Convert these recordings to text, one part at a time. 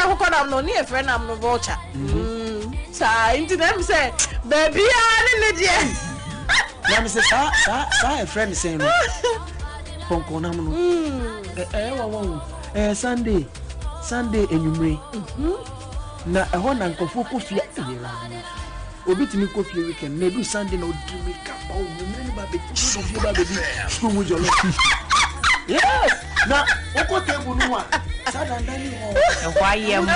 I'm no near friend, I'm no vulture. Sa, into them say, baby, I didn't yet. Let me say, a friend saying, Ponconam, Sunday, and you may. Now, I want Uncle Coffee. Obi to me coffee weekend, maybe Sunday no drink up. Oh, baby, school with your life. Yes. Now, what table no one? Why you?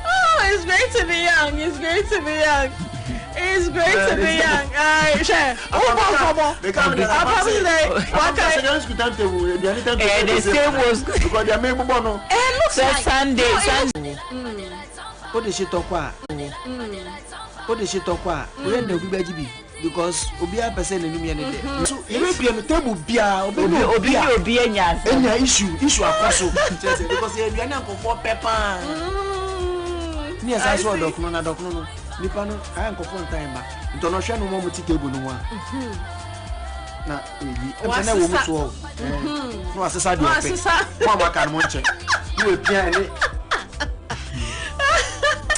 Oh, it's great to be young. It's great to be young. It's great to be young. Share. Come on. Because they are made bono. It looks like Sunday. What is she talk about? What is she talk about? When the baby because Obia person in me. So you may be on the table, Obia, any issue apostle because you are not for pepper. Yes, I saw Docno. Nipano, I am for time back. International moment table no one. Now, I'm a woman to all. No, as I said, Mama can watch it. You appear.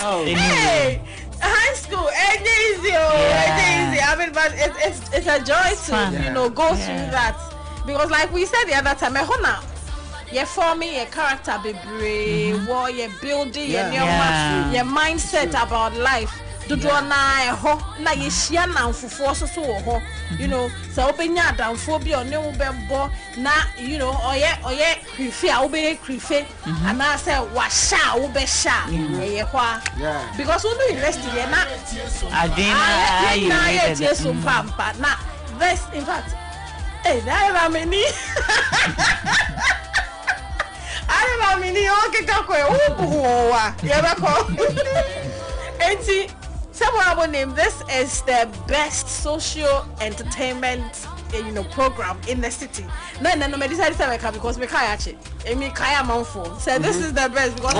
Oh, hey, high school, easy. I mean, but it's a joy to go through that because, like we said the other time, you're forming your character, be brave, you're building your mindset about life. Do na na yeshia na mfufuo so ho you know so open ya danfo bi one wo bebo na you know oye krifi a wo be krife and I say wa sha wo be sha eye kwa because we do university here na Abena you Sompa na this in fact I remember okay kakwe wa enti someone name this is the best social entertainment program in the city. No, me decided to make because me kaya ache. Emi kaya manfo. So this is the best because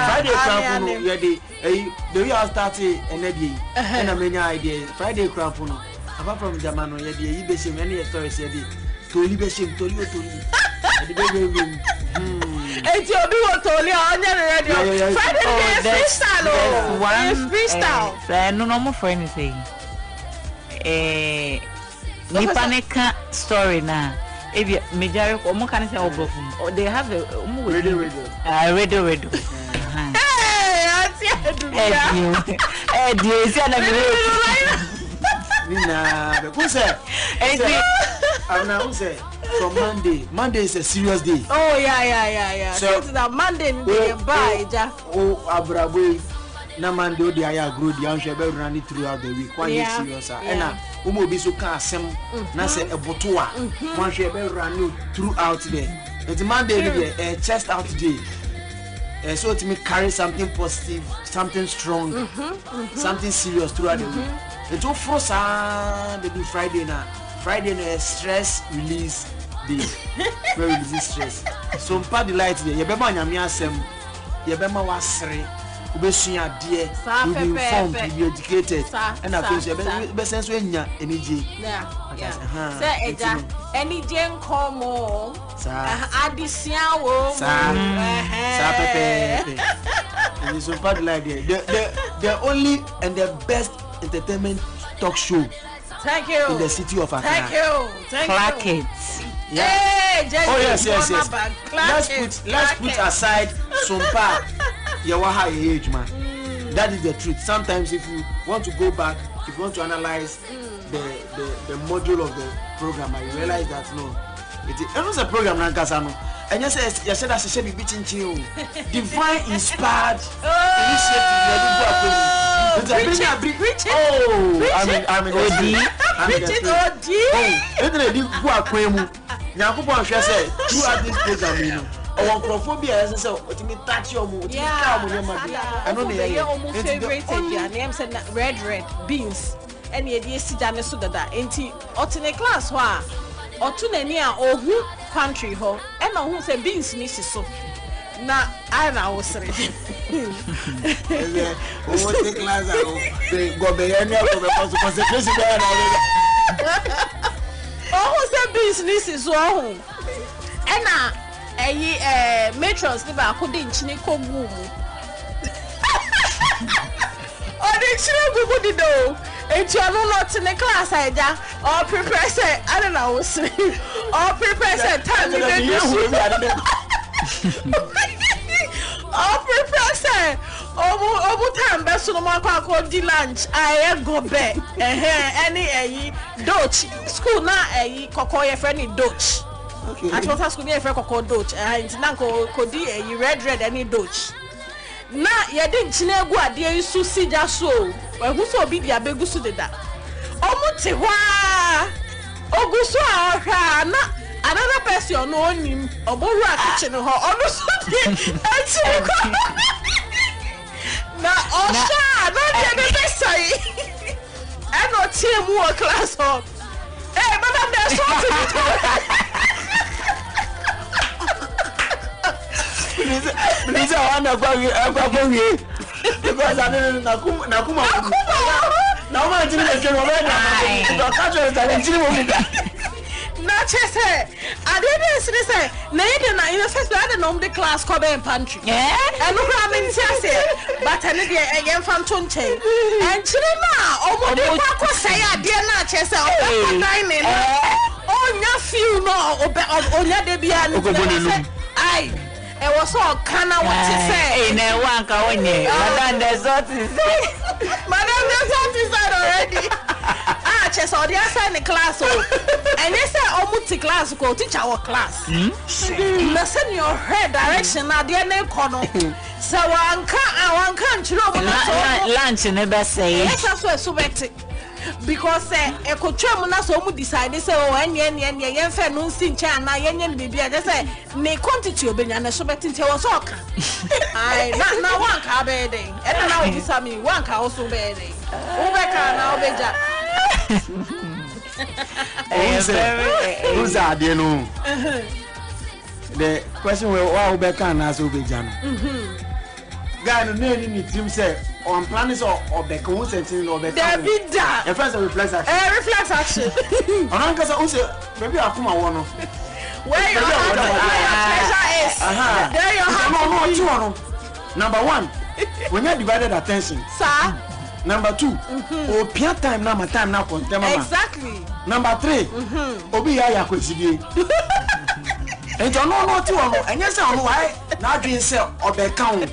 Friday crap no the way I started and I many idea. Friday crap no. Apart from Jamano you be shame any stories to be shame to it's your do totally on your radio. Friday freestyle. No more friend saying. Nipaneka story now. If you major or more can say or they have a radio. From Monday is a serious day. Oh yeah. So that Monday we buy. Oh, Abrabo. Na Monday the aya grow the answer be run it throughout the week. One day serious. Na umo bi so kan asem na say eboto a one share be run throughout there. It's Monday the chest out day. So it me carry something positive, something strong, something serious throughout the week. It's all for they do Friday na. Friday no stress release day. Very release stress. So Sompa the light there. You be ma nyame asem. You be ma wasere. You be sua de. You be informed, you be educated. And I feel you be sense we nya energy. Yeah. Say eja energy nkomo. Adisia wo. Sa pepe. And Sompa the light there. The only and the best entertainment talk show. Thank you. In the city of Accra. Thank you. Clackets. Yeah. Hey, yes. Let's put aside Sompa. Yawaha age man. That is the truth. Sometimes if you want to go back, if you want to analyze the module of the program, you realize that no, it is a program na kasano. And you said that she should be beating you. Divine inspired initiative. I'm in OD. Throughout this program, you know, phobia as I said, touch your mood. I know they are favorite. Their name said red beans. And the idea is that so that in class or to or who country ho and who say beans ni so. Na I was ready. Class go be any of the concentration. Oh, say business is wrong. And matrons the back couldn't chini kogu. Oh, the children would know. If you are not in the class, I or prepare say, I don't know, or prepare say, time you or prepare say, over time, best of my call the lunch. I go back. Any Dutch school now, a cocoa friendly Dutch. I thought I school near Cocoa Dutch, and Nanko Cody, a red any Dutch. Na ya de nchine egu ade isu si ja so ehu so obi dia begusu de da omuti hwa ogusu a ohwa na another person no onim oboru akichine ho onu so de enti ko na osha no de be sai e no tie mu o class ho madam dey so to Please, I want to go here because I didn't know. Now, I didn't not just say, I didn't say, Nathan, in the first, I don't know the class cover and pantry. Yeah, and no ramen, but I need a young fan to change. And Chilima, almost say, I dare not chess out. Oh, nephew, no, or let there be I. I was all kind of what to say. In a one kaonye. Madam, there's what to say. Madam, there's what to say already. Chess or the outside in the class. And you say, almost class, go teach our class. Listen your head direction. Now, the name corner. So, one can't, you know, lunch never say. Yes, that's what so better. Because a coach so decide say oh yen fe no sin cha na yen bibi I just say me quantity obenya so betin te was ok ai na one ka be dey e na obi sami one ka also be dey obeka na obeja who's that you know the question we why obeka na so obeja no guy no need team say on planning or the consent or the David the first reflex action. Reflex action. On Uncle say maybe I come one where your pleasure is. There you have number one, when you divided attention. Sir. Number two, opian time now my time now contem. Exactly. Number three, obi ya kwesidi. And you know two and yes I know why now doing sell or the count.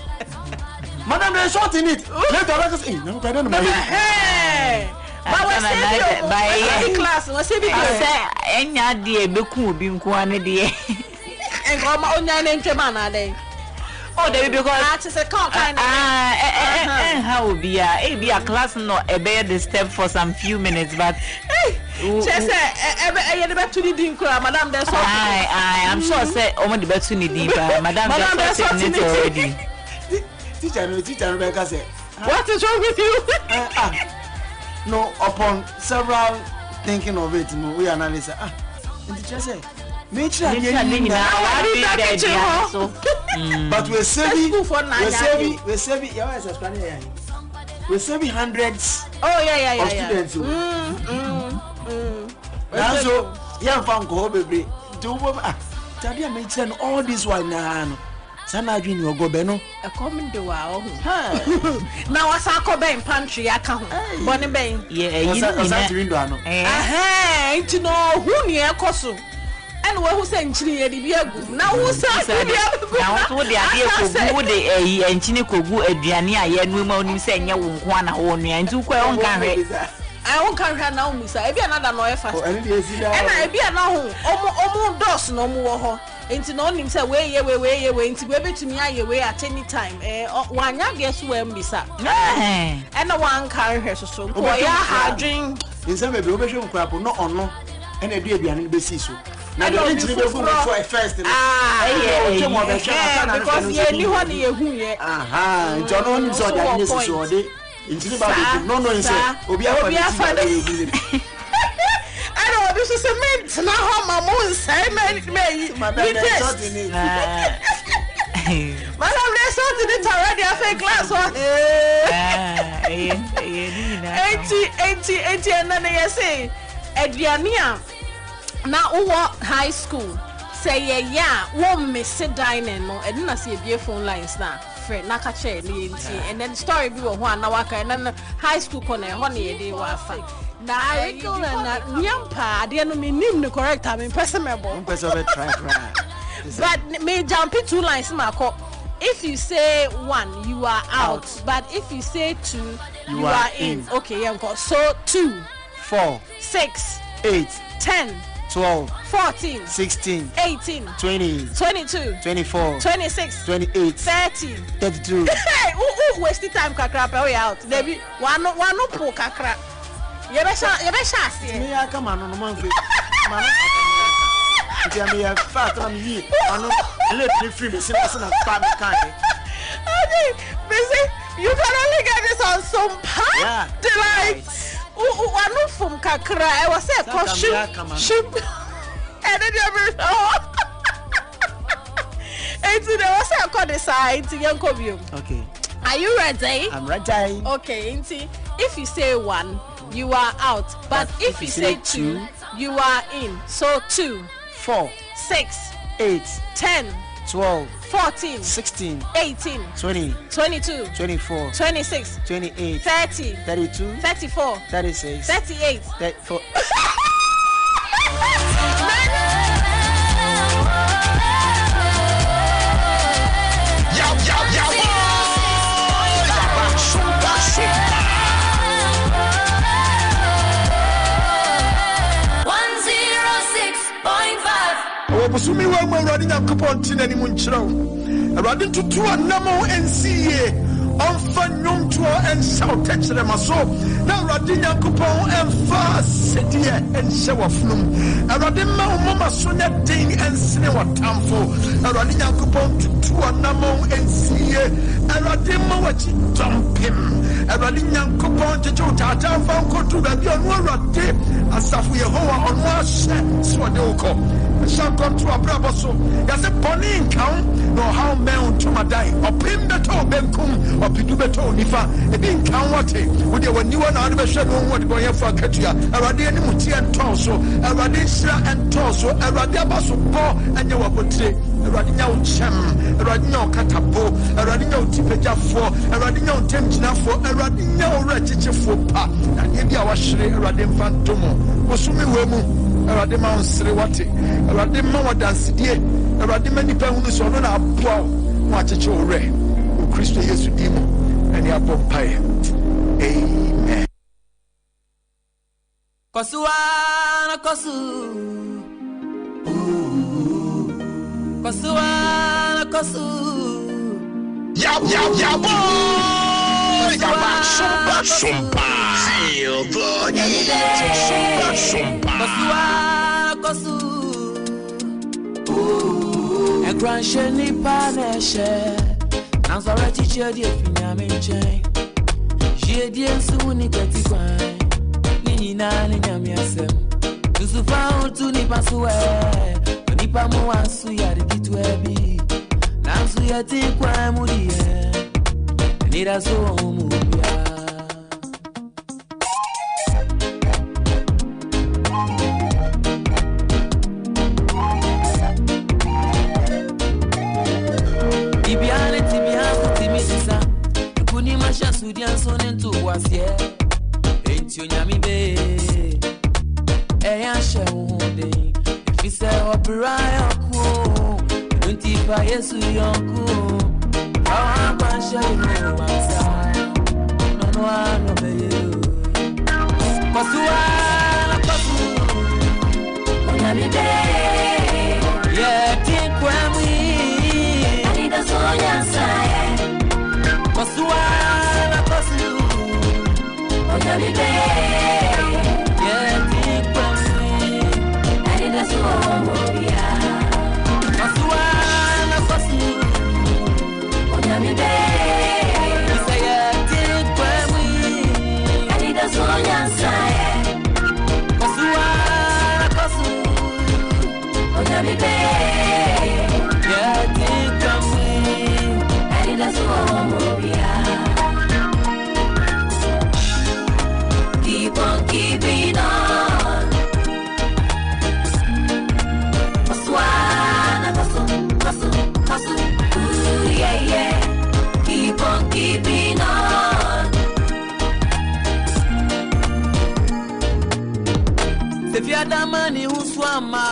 Madam, there's short in it. Let the others in. No, I don't know. Hey! But what's the class? What's the video? Any idea? Beku Bimkuane, dear. And go my own name to Manade. Oh, they because that is a cock. How will be a class not a bed step for some few minutes, but just ever to the dinka, Madam. That's all. I am sure say, oh, the best to need, Madam. That's already. Teacher Rebecca said, what is wrong with you? No, upon several thinking of it, we analyze. And the teacher said, but we're saving hundreds of students. And so, young funk, baby, do Tadia mentioned all this one now. Sana dream you go beno. A common do wow. Now I saw Cobain pantry. I can't. Bonnie Bain. Yeah, you know. To know who near Cosu. And who sent Chili at the Biagu. Now who says now what the idea for good and Chinico good at Diania, yet women saying you won't want to own me and do quite carry. I won't carry her now, Miss. I be another lawyer fast. And I be a now almost dos no more. Into no him say way into baby to me way at any time. One guess where Missa. And no one carry her so. Oh, yeah, hard drink. In some baby, crap, no on no. And a dear be basis. Now the interview for a first. Because you want who ye. Aha, John only saw that necessary. Into the no, Obia. I don't this is a mint. Now, my mom say, Madam, there's something it's already a fake glass one. 80, and then I say, Adriania. Now, high school. Say yeah, won't miss it dining no, and then I see a phone lines now. Friend, nakache, and then story be one now, and then high school corner, honey, they were fine. Now I go and Yampa, the enemy name the correct time in personable. But may jump in 2 lines, Marco. If you say 1, you are out. But if you say 2, you are in. Okay, uncle. So 2, 4, 6, 8, 10. 12, 14, 16, 18, 20, 22, 24, 26, 28, 30, 32. Hey, wasting time kakra pe we out. There be one no po kakra. You be sha see. Me aka man no man fe. Man no me fast am yi. Ano let me free me say na pa me kan. You can only get this on Sompa. Yeah. Delight. One from kakra. I was say shoot. And then you and so there was a call the side to young Kobium. Okay. Are you ready? I'm ready. Okay, Inti. If you say 1, you are out. But if you say 2, you are in. So 2, 4, 6, 8, 10, 12, 14, 16, 18, 20, 22, 24, 26, 28, 30, 32, 34, 36, 38, 34. Busumi wa mo running up coupon tin any munchro. Running to 2 namo NCA on fan young to and south touch them so. Now running up coupon and fast city and shower flum. A running mama sonia ding and cinema tamfo. A running up coupon to 2 namo NCA. A running mawachi dump him. A running young coupon to Tata found go to the one rate as if we are on one set so they will shall come to a bravo so. There's a bonny count, no how men to my die, or pin the toe, Benkum, or Pidu Beto, Nifa, a being count what it would you when you want to understand what going for Katia, a radian muti and torso, a radisha and torso, a radiabaso bo, and you would say, a radino cham, a radino catapo, a radino tipeja for, a radino temptina for, a radino wretched for pa, and maybe I was sure a radim phantomo, was sumi wemu. Radima on Srewati, Radima wa dansidie, Radima nipa hunu so no na aboa wa cheche ore. O Kristo Yesu dimo, eni abompae. Amen. Kosuana kosu. Kosuana kosu. Ya boy. Sompa. Feel the Sompa. Kosu. And grandshare ni paneshe. I'm sorry teacher dear Pinyamin. She didn't soon get fine. Nina Yamiasem. You found to Nipasue. Nipa Moasu Yadi to Abby. Nansu Yati Quamudia. Need us home. Ain't you nyami be? Eh, I shall one day. If you say opera, don't you buy a suyanku? How much shall you know? No, I know you. Kosu, nyami be. Yeah, think when we. I need a soya side. Kosu. Every day, yeah, deep passing, and it does all every day, you say, yeah, deep passing, and it does all your side. Every day, yeah, deep passing, and it does all keeping on. ama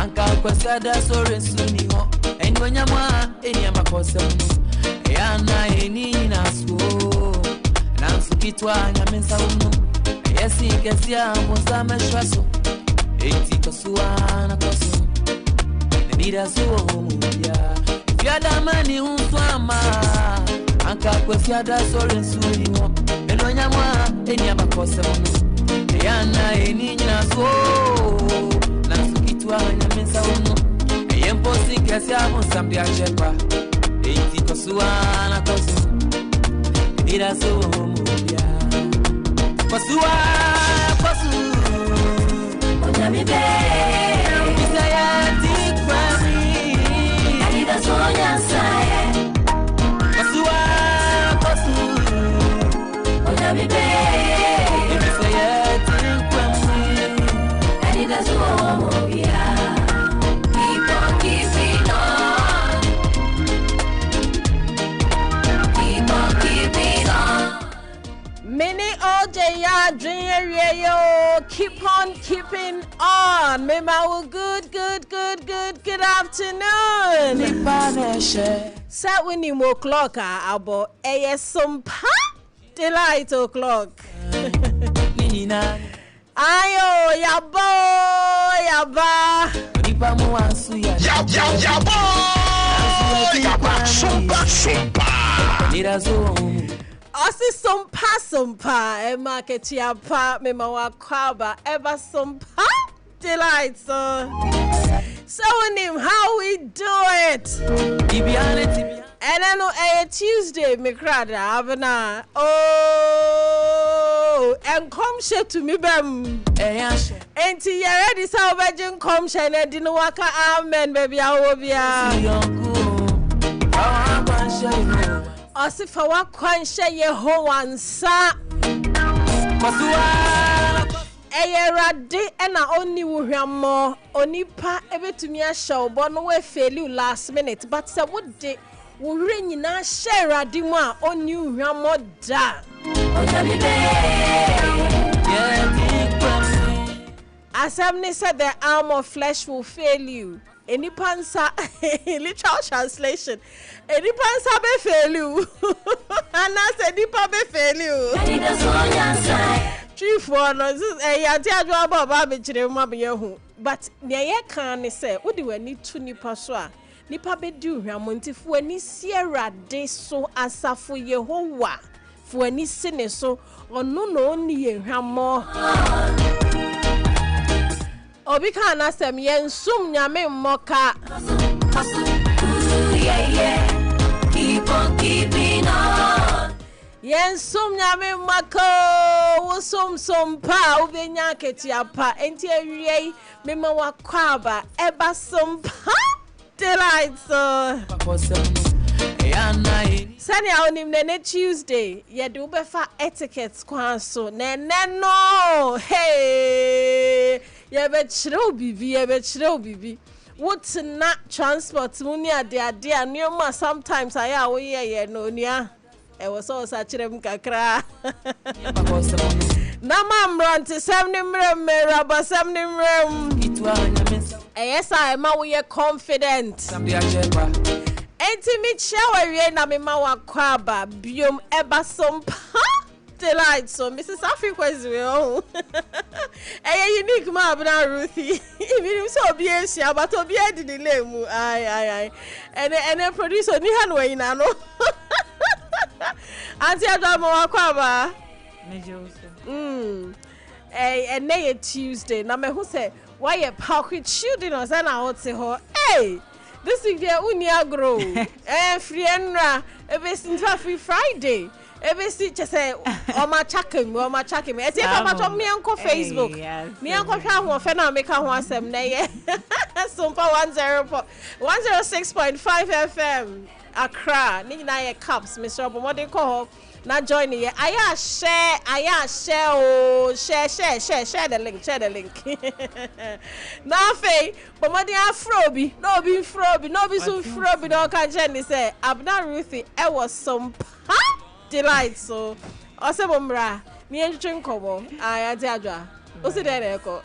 anka kwasada sore suni ho enwanya mwa eni amakosem ya na eni naso nansu kitwa nyamensa unu yesi kesia mboza meshwaso eti kosua na kosu nira so mubia fiada mani unswama anka kwasada sore suni ho enwanya mwa eni amakosem ya na eni naso nansu kitwa nyamensa unu yemposi kesia mboza mbiachepa eti kosua na kosu nira so mubia Pasua, Onyami be, Isaya dikwami, Anida sonya saye. Pasua, Onyami be, Isaya dikwami, Anida sonya. Keep on keeping on, keep on keeping on. Mini all day, yeah, yo. Keep on keeping on. Mema, good afternoon. Set when you more clock, about Sompa delight o'clock. Ayo, yaba. Sompa. Osi Sompa, market yapa, mema wakwaba, ever Sompa delight, so him how we do it. And I know Tuesday, me crowd, Abena. Oh, and come share to me, bam. Ain't you ready? So virgin come share, and didn't work. Amen, baby. I will be. Osifa wa kwansha Yehowansa Eyerade ena oni wuhwamo onipa ebetumi ahye obo we fail last minute but se wode wuhre nyina hye erade mu a oni wuhwamo da Assembly said the arm of flesh will fail you. Any pansa literal translation. Any pansa be fail you. And I said nipa be fail you. Chief one yati adwa baba be chire mu be hu. But ne kan ne say wo de wani tu nipa so a nipa be di hwamontifo ani sierade so asafo Yehowa fo ani sine so ono no oni hwamo Obi kan asem yensum nyame mmoka. Keep on keeping on. Yensum nyame mmoka. Wo sompa obenya ketiapa. Enti awie mema wakwaba eba sompa delight so. Sani onim ne Tuesday ye do befa etiquette kwan so ne no hey ye be chiro bibi what na transport mu ni ade anoma sometimes aya wo ye no nia e wo so chirem kakra na mamrante semnimrem meraba semnimrem yes I ma wo ye confident Enti mi chawe na me ma wakwaba biom eba Sompa delight so Mrs. Africa is real. Unique ma Abena Ruthy. Even so be a but obi e di delay mu ai and producer ni hanwe ina no. Auntie Adamo wakwaba. And nay Tuesday na me who say why a park with children or na out say ho hey this week there unia grow free enra free Friday ebesi say o ma chakem e say papa to me enko Facebook me enko hwa ho fe na make ho asem na ye Sompa 106.5Fm Accra ni na ye caps Mr. Obomode ko na join ye aya share oh share the link na fe Bomode afrobi no be so frobi no kan je say Abena Ruthy e was Sompa delight so osebomra ni enchwe nkobo aya ti adwa o si dey there ko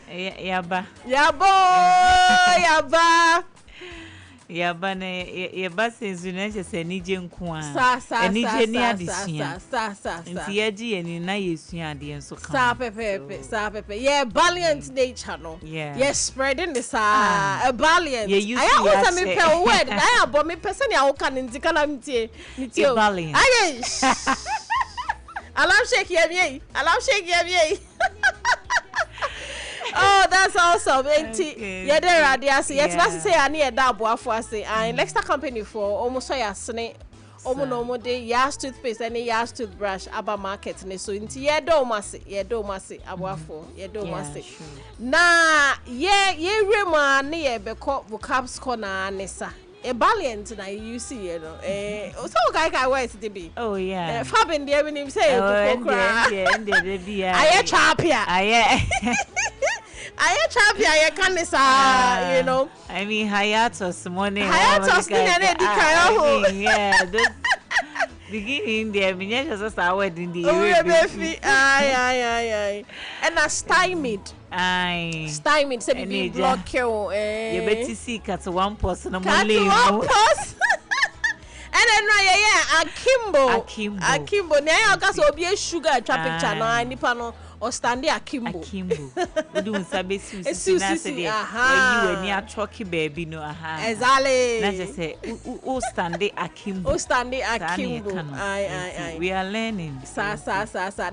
Yaba. Yaba ne yaba senzuna je se nije nko a. Enije ni adesua. Nti yaji eni na yesua ade enso ka. Sa pepe. Yeah, valiant nature no. Yeah, spreading this a valiant. I want me pe word. I abo me person ya wo kan ntika na mtie. Valiant. Aye. Alarm shake ye. Oh, that's awesome. Yeah, there are yes, that's say I need that boafo ase. And Lexter company for almost ya sne omo day Yas toothpaste and Yas toothbrush aba market ne so nti ye do mase aboafo ye do mase. Na ye rema ne ye beko vocabs corner anesa. A valiant na you see you know so guy words to be fabin there when him say I chapia I can you know I mean hiatus morning yeah beginning there me just our wedding the aye and a stymied say be block you better see cat one person no more and then akimbo na ya ka so obi sugar traffic channel nipa no o stand akimbo we do sabe susi na say dey when you any trucky baby no exactly na just say o stand akimbo aye we are learning sa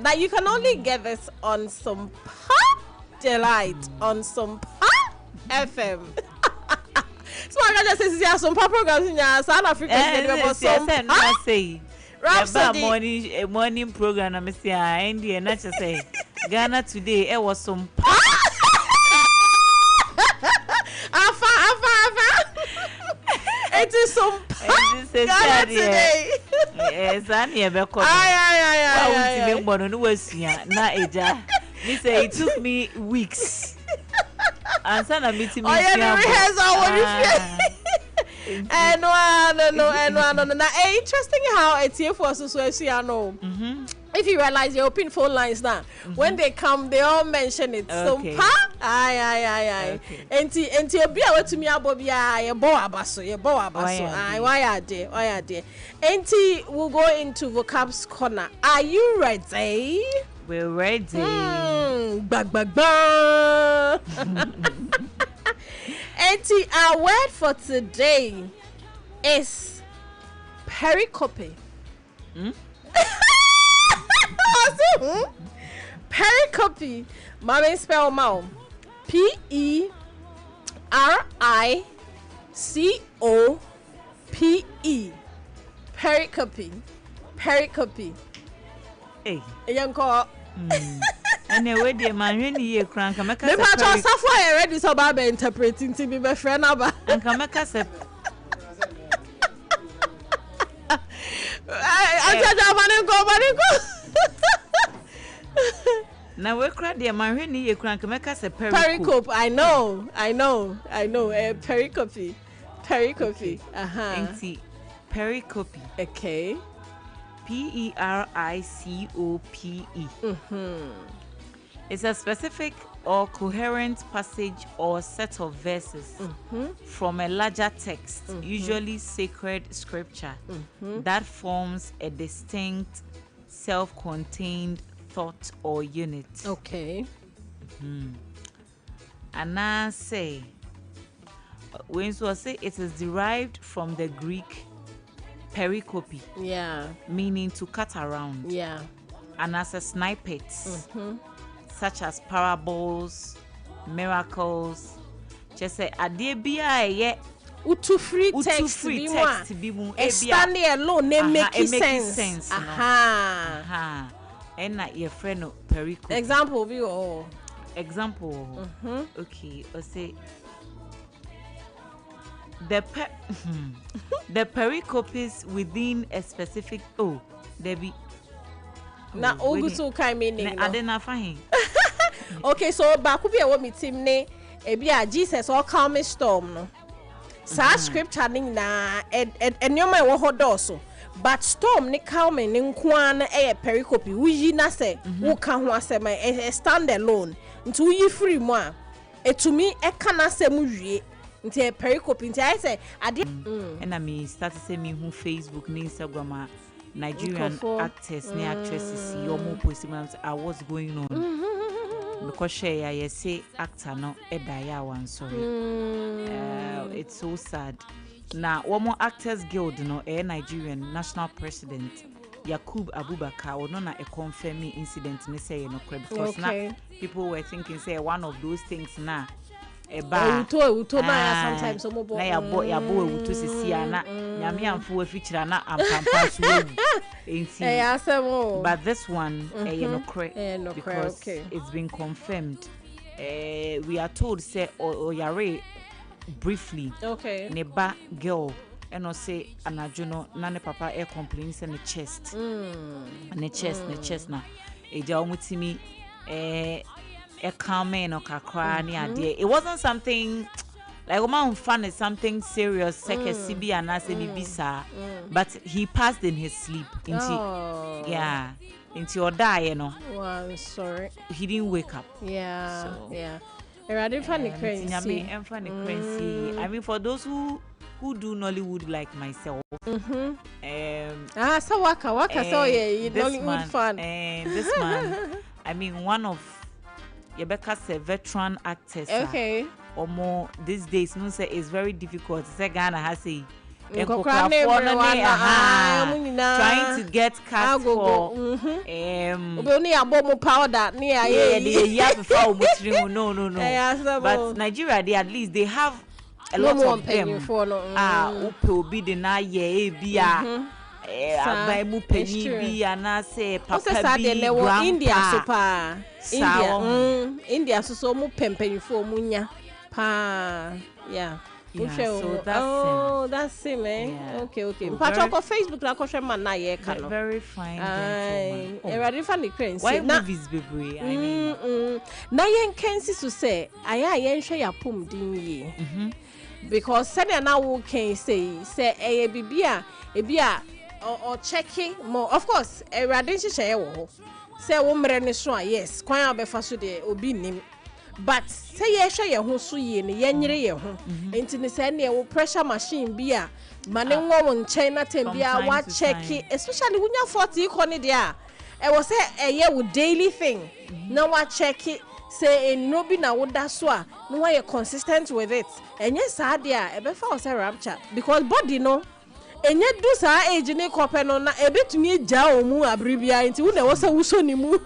now you can only get this on some delight on Sompa FM. So I just say Sompa programs in South Africa. Say morning program. I say India. Not just say Ghana today. It was Sompa. Afa. It is Sompa. Ghana today. Yes, I never called. Aye. Na eja. Me say it took me weeks. And sana meeting me. Oh yeah, rehearsal no. Now, interesting how it's here for us to know. If you realize your open phone lines now, when they come, they all mention it. Okay. Sompa, aye. Enti obi a wetumi abobia ye bo abaso. Why are they? Enti we'll go into vocabs corner. Are you ready? We're ready. Bag. Auntie, our word for today is pericope. Pericope. Mommy spell mouth. Pericope. Pericope. Hey. Young call. And a way the man when you crank and make us ready so bad interpreting to be my friend about and come make us a now we cried the man when you crank and make us a pericope. I know a pericope. Pericope. Okay. Pericope. It's a specific or coherent passage or set of verses from a larger text, usually sacred scripture, that forms a distinct, self-contained thought or unit. Okay. And I say, when so I say it is derived from the Greek pericope, meaning to cut around, and as a snippet, such as parables, miracles. Just say adebia utu free text be mu standing alone make sense. And not your friend pericope. Example view or example. Okay, I say the pericopes within a specific there be na ogusu kai meaning I didn't find. Okay, so back be a meeting ne ebia Jesus or calm storm no sa scripture ning na enyoma e wo hodo so but storm ne calm ne nkoa na e pericope wuyi na se wo ka ho asema e stand alone nti wuyi free mu a to me e kana semu wie nti pericope nti I say ade and I mean started say me who Facebook ni Instagram Nigerian actors and actresses your more posting what's going on because share I say actor no edaya one sorry it's so sad now one more actors guild no Nigerian national president Yakub Abubakar or not a confirming incident ne say no because now people were thinking say one of those things now eba sometimes so mo na ya bo to sisi ana nyame amfo afikyira na ampampa so enti but this one no because it's been confirmed we are told say oyare briefly ne ba girl and say anajuno na ne papa air complaints in the chest ne chest na eja omutimi a comment or kakra ni ade. It wasn't something like a fun is something serious like a CB and as bisa but he passed in his sleep into your die you know. Well, I'm sorry he didn't wake up I didn't find it crazy. I mean for those who do Nollywood like myself so waka so yeah Nollywood fan this man I mean one of Rebecca's a veteran actress. Or more these days, no say it's very difficult. Say Ghana has say trying to get cast for only a bomb powder near no. But Nigeria, they at least they have a lot of them. Upe be the na ye bia. Bible penny be and say papa be India super India so mu pempeni for munya pa so that's him okay but on Facebook la ko man na ye ka no very fine ready for the cranes why movies baby I mean na yen kensi so say aya yen hwe ya pom din ye because said na wo can say e bibia e bia or checking more of course a radin share wo say wo mre ne so yes kwan abefa so de obi nim but say ye hwe ye ho so ye ne ye nyire ye ho enti ne say ne wo pressure machine bi a mane wo nchen na tem bia wa check especially wunya 40 ikoni de a e wo say ye wo daily thing na wa check say no bi na wo da so a no wa ye consistent with it enye sa de a e befa wo say rapture because body no enye du sa age ni kope no na ebetumi agya omu abribia nti wo na wo se wuso ni mu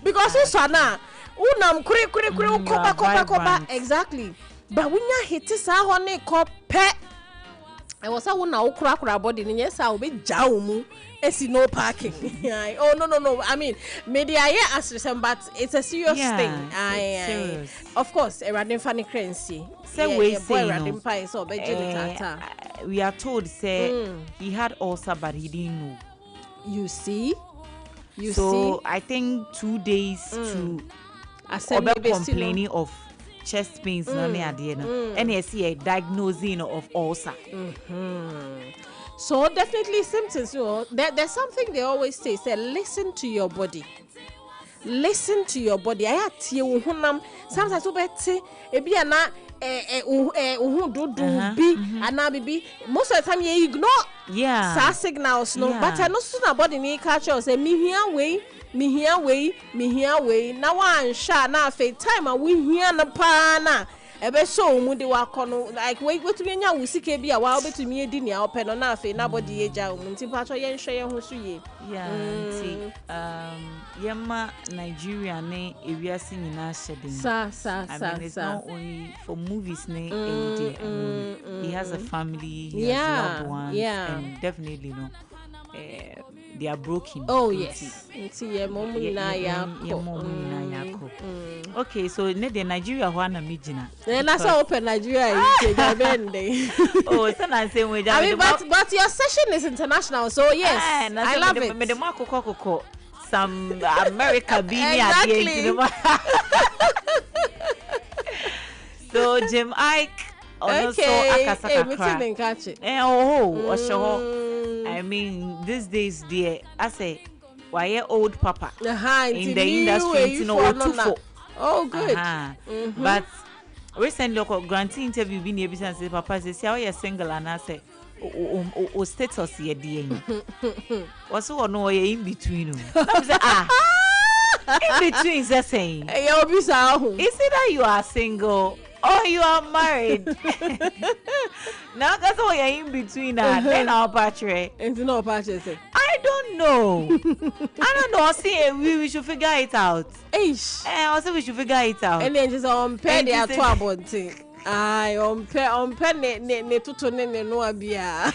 because so na unam kure kopa exactly but wunya hit sa ho ni kope e wo sa wo na wo kura body ni nyesa wo be gya omu esi no parking oh no I mean media yeah as but it's a serious thing serious. Of course a random funny currency we are told say he had ulcer but he didn't know you see I think 2 days to complaining of chest pains and I see a diagnosing of ulcer so definitely symptoms there's something they always say listen to your body I tie wo honam sometimes wo beti e bia na dudu bi ana bibi most of the time you ignore sa signals no but I know so na body ni catch us say me here way na wan sha na afa time we here na pa na ebe so mu de wakono like we betumi nya wusike bi a wa betumi edi ne a ope no na afa na body eja mu nti pa cho ye nhwe ye ho so ye yema Nigeria ne ewiase nyina hyedin it's not only for movies ne he has a family he has loved ones and definitely they are broken. Oh yes. Okay, so the Nigeria wana mijina. That's how open Nigeria is. Oh, it's not same way. I mean, but your session is international, so yes, I love it. Me the mako some America being at the end. So Jim Ike. I mean, these days, dear, I say, why old papa in the industry, Oh, good. But recently grantee interview bi na ebisa say papa say how you single and I say o status ye dey was no in between I say in between say saying e obisa ho is it that you are single or you are married now that's why you're in between that then our patch I don't know see we should figure it out also we should figure it out and then just on pay their two abonting I on pay ne tutu ne no abia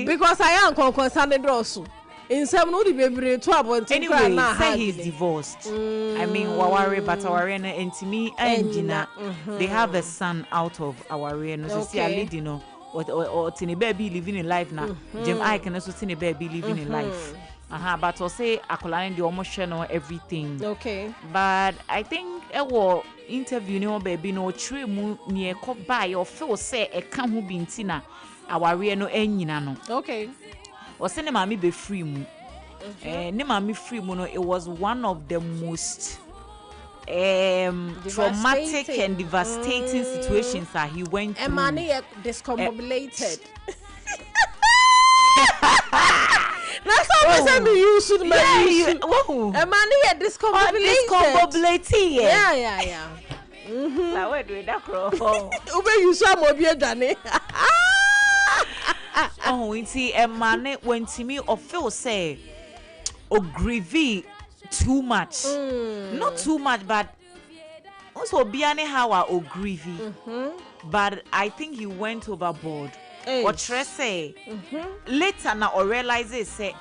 because I am concerned also in some no the baby to abonting anyway say he's divorced I mean waware but our and to me engina they have a son out of our no so see a lady no or tiny baby living in life now Jim I can also see a baby living in life but I say akolane the almost share no everything okay but I think will interview no baby no tree mu near ko buy or feel say e kan ho binti na aware no enyina no okay or say ne mama be free mu ne mama free mu no it was one of the most traumatic and devastating situations that he went through. Emani discombobulated. That's how me you should make Emani discombobulated. Yeah. Na we do that crow. Ube you some obi dane. Oh, inti Emani when to me or feel say o grieve too much. Not too much, but also biane how o grieve. But I think he went overboard. What say later now or realize it say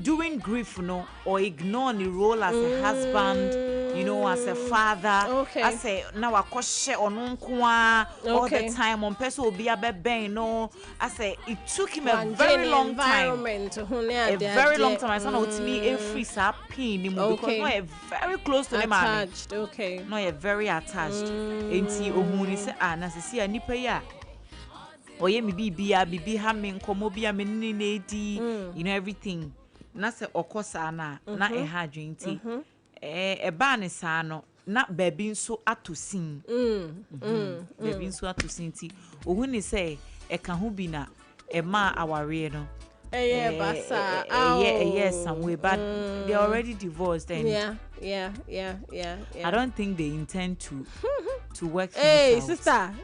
doing grief no or ignore the role as a husband, you know, as a father. I say now I koshe onunkwa all the time on person will be a baby no. I say it took him a very long time. A very long time. I said no to me every pain because no very close to them. Attached. No, you're very attached. Enti ohuni say na se si anipa ya. Oye mi bibi ha me nkomo bia me ni you know everything. Na se okosa na e ha adwenti e ba ne sa no na baby nso atosin baby nso atosin ti ohun ni say e ka ho bi na e ma aware no basa yes somewhere but they are already divorced and yeah. I don't think they intend to work hey sister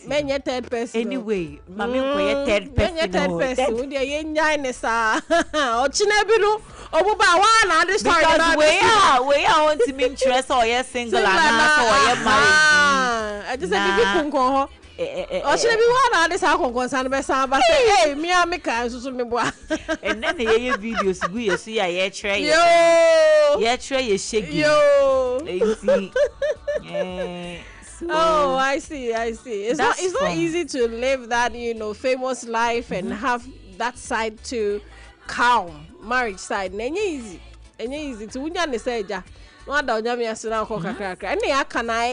men your third person anyway mami ko your third person men your third person we dey nyai ne sa o chinebiru obuba wa na this story because we are want to be interest or you single and so or you married I just say bibi kunkon ho o chinebi wa na this akon san be san ba say hey me am kan susu me boa and then the videos go you see ya try yo try you shake yo so, oh, I see. It's not easy to live that, you know, famous life and have that side to calm marriage side. Nenye easy. To unya say ja. No da unya me asuna ko kakra. And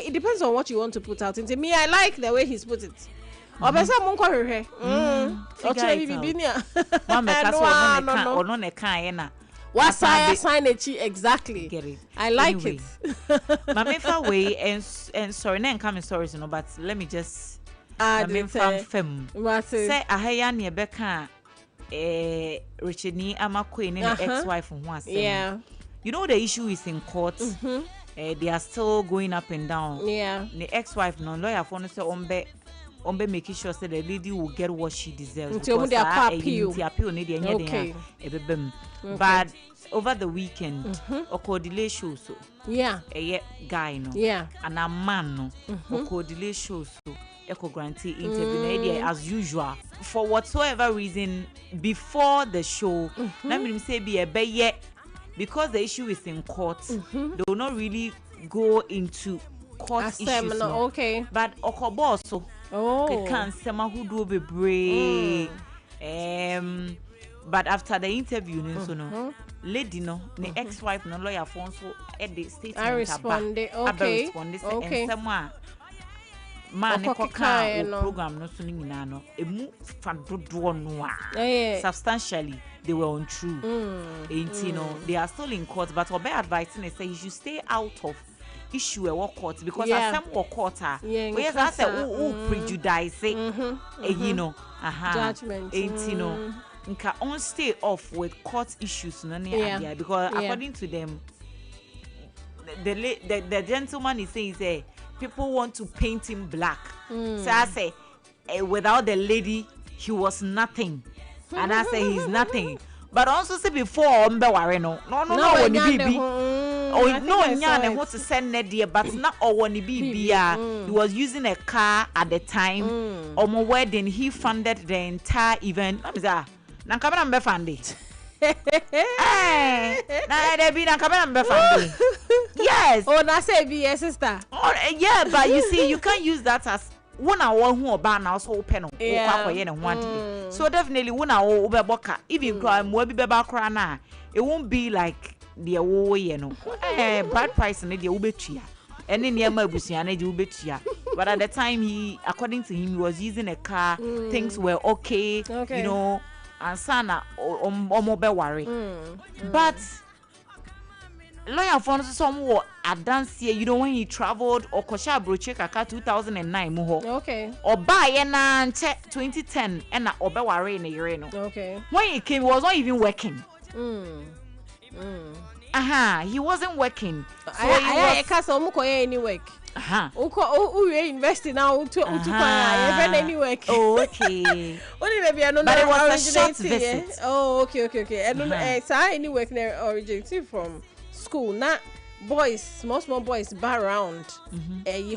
it depends on what you want to put out. Into me, I like the way he's put it. Obesa mon ko hwehwe. Bibi nia. Mama kaso ono ne kan na. What's I sign exactly? Get it. I like it. Mamifa way and sorry, now I'm coming stories, you know, but let me just Mamifa fem. Say ahaya ne beka Richard ni amakwe ne ex-wife once. Yeah. You know the issue is in court. They are still going up and down. Yeah. The ex-wife no lawyer for no say ombe making sure that the lady will get what she deserves. But over the weekend, delay shows so. Yeah. A guy no. Yeah. And a man no. Delay shows so. Echo grantee interview as usual. For whatsoever reason, before the show, let me say be a be because the issue is in court, they will not really go into court issues. No. Okay. But okobo so. They can't say who do be brave. But after the interview, no, lady no, the ex-wife no lawyer Fonso at the statement. I responded. Okay. And someone man no program no suni no. Emu fadro no. Substantially, they were untrue. You know, they are still in court. But what advising is say he should stay out of issue a court because asem wo court we yes say who prejudice you know judgment you know nka on stay off with court issues no ne because according to them the gentleman is saying people want to paint him black. So I say without the lady he was nothing. And I say he's nothing. But also say before Mbeware no when bibi no nyane what to send Nadia but not when bibi he was using a car at the time on my wedding he funded the entire event. Na kabana mbe fund na there be na kabana mbe fund. Yes. Oh, na say be your sister. Oh, yeah, but you see you can't use that as one hour who oba na so open no. So definitely one hour obeboka even cry mo bi beba kra na it won't be like the wo ye no. Bad price na the ubetua. Ene niam abusia na je ubetua. But at the time according to him he was using a car, things were okay. You know, and sana omo be worry. But lawyer for some advance here, you know, when he traveled or Kosha Broche Kaka 2009 muho. Okay. Or buy na 2010 and Obeware in a year no. Okay. When he came, he was not even working. He wasn't working. So I can't any work. We invest now to any work. Oh, okay. Only maybe I know but it was a short visit. Oh, okay. And any work there originating from school, not boys, small boys bar around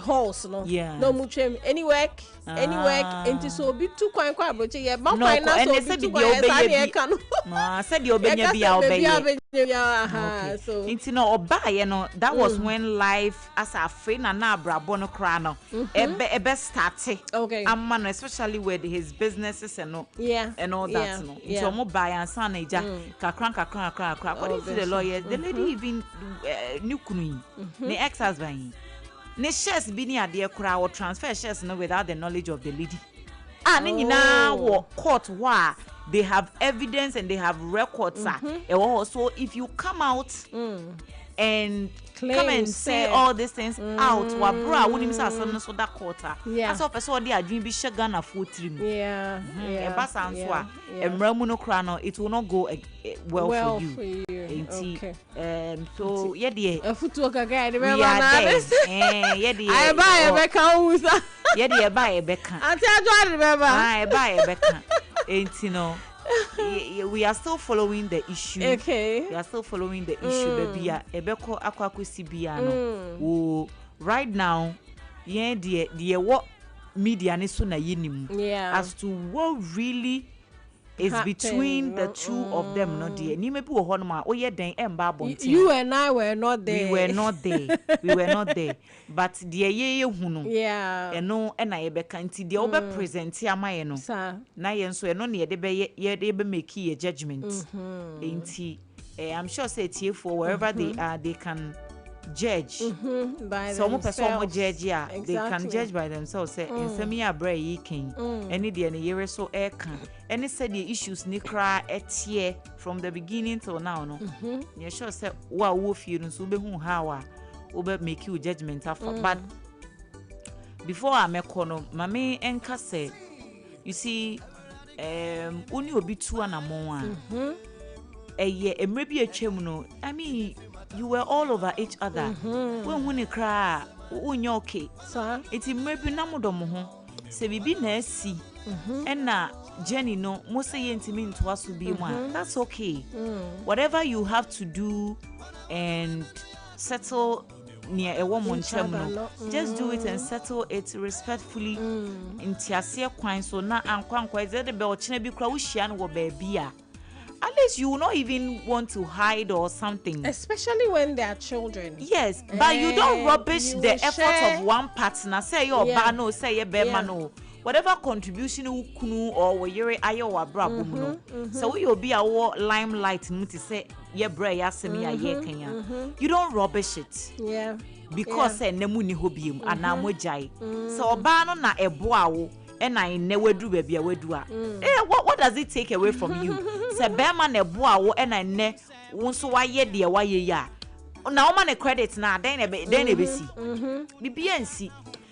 halls no much any work into so be too quite but yeah but and they said said you so into no oba you know that was when life as a friend and na brabo no kra no ebe start okay amman especially with his businesses and and all that no into mo buy and san eja kakran according to the lawyer the lady even nukunu the ex-husband ne shares bi ni ade kura or transfer shares no without the knowledge of the lady ne nyina wo court wa they have evidence and they have records so if you come out and come and say all these things out wa bro wonim say asem no so that quarter as of person dey adwin bi shagana for trim e ba san so a emramu no kra no it will not go well for you. Okay. So yeah dey afutu gaga dey be na yeah dey I buy e beka usa yeah dey e buy e beka ati ajo remember e buy e beka enti no we are still following the issue. Okay. We are still following the issue, baby. Ebeko akwakusi biano. Oh, right now, the what media ne so na yinim as to what really is between the two of them, no dear. Ni maybe wo honma o ye den emba bonti. You and I were not there. We were not there. But the ye hunu. Yeah. Eno na ye be kanti de obe present amaye no. Na ye nso eno na ye de be make ye judgment. Enti I'm sure say tie for wherever they are they can judge by so themselves. Judge they can judge by themselves say in some ya bra yi ken any de na yere so e kan any said the issues ni kra etie from the beginning till now no you sure say wa wo fie no so be hu how a wo be make you judgment after but before I make no mame enka say you see uni obi tu anamon a emre bi atwam no I mean you were all over each other when huni cry unyo okay sir it maybe namudomo ho se bibi na asi na Jenny no mo say yentimi nto aso bi mu that's okay whatever you have to do and settle near a woman no just do it and settle it respectfully ntiase kwan so na ankwankwa ze de be o chena bi kra wo hia no wo ba bia. At least you will not even want to hide or something. Especially when they are children. Yes, but you don't rubbish the effort of one partner. Say your bano, say your bemano. Whatever contribution you kunu or where ayo abrabo no. So you'll be our limelight to say ye bra ya semi ye Kenya. You don't rubbish it. Yeah. Because say nemu ni hobium anamo jai. So bano na eboawo. And I never do baby a wedua. What does it take away from you? Say Bema ne boa and I ne won so why ye dear why ye ya. now man credit na then be see bibi ansi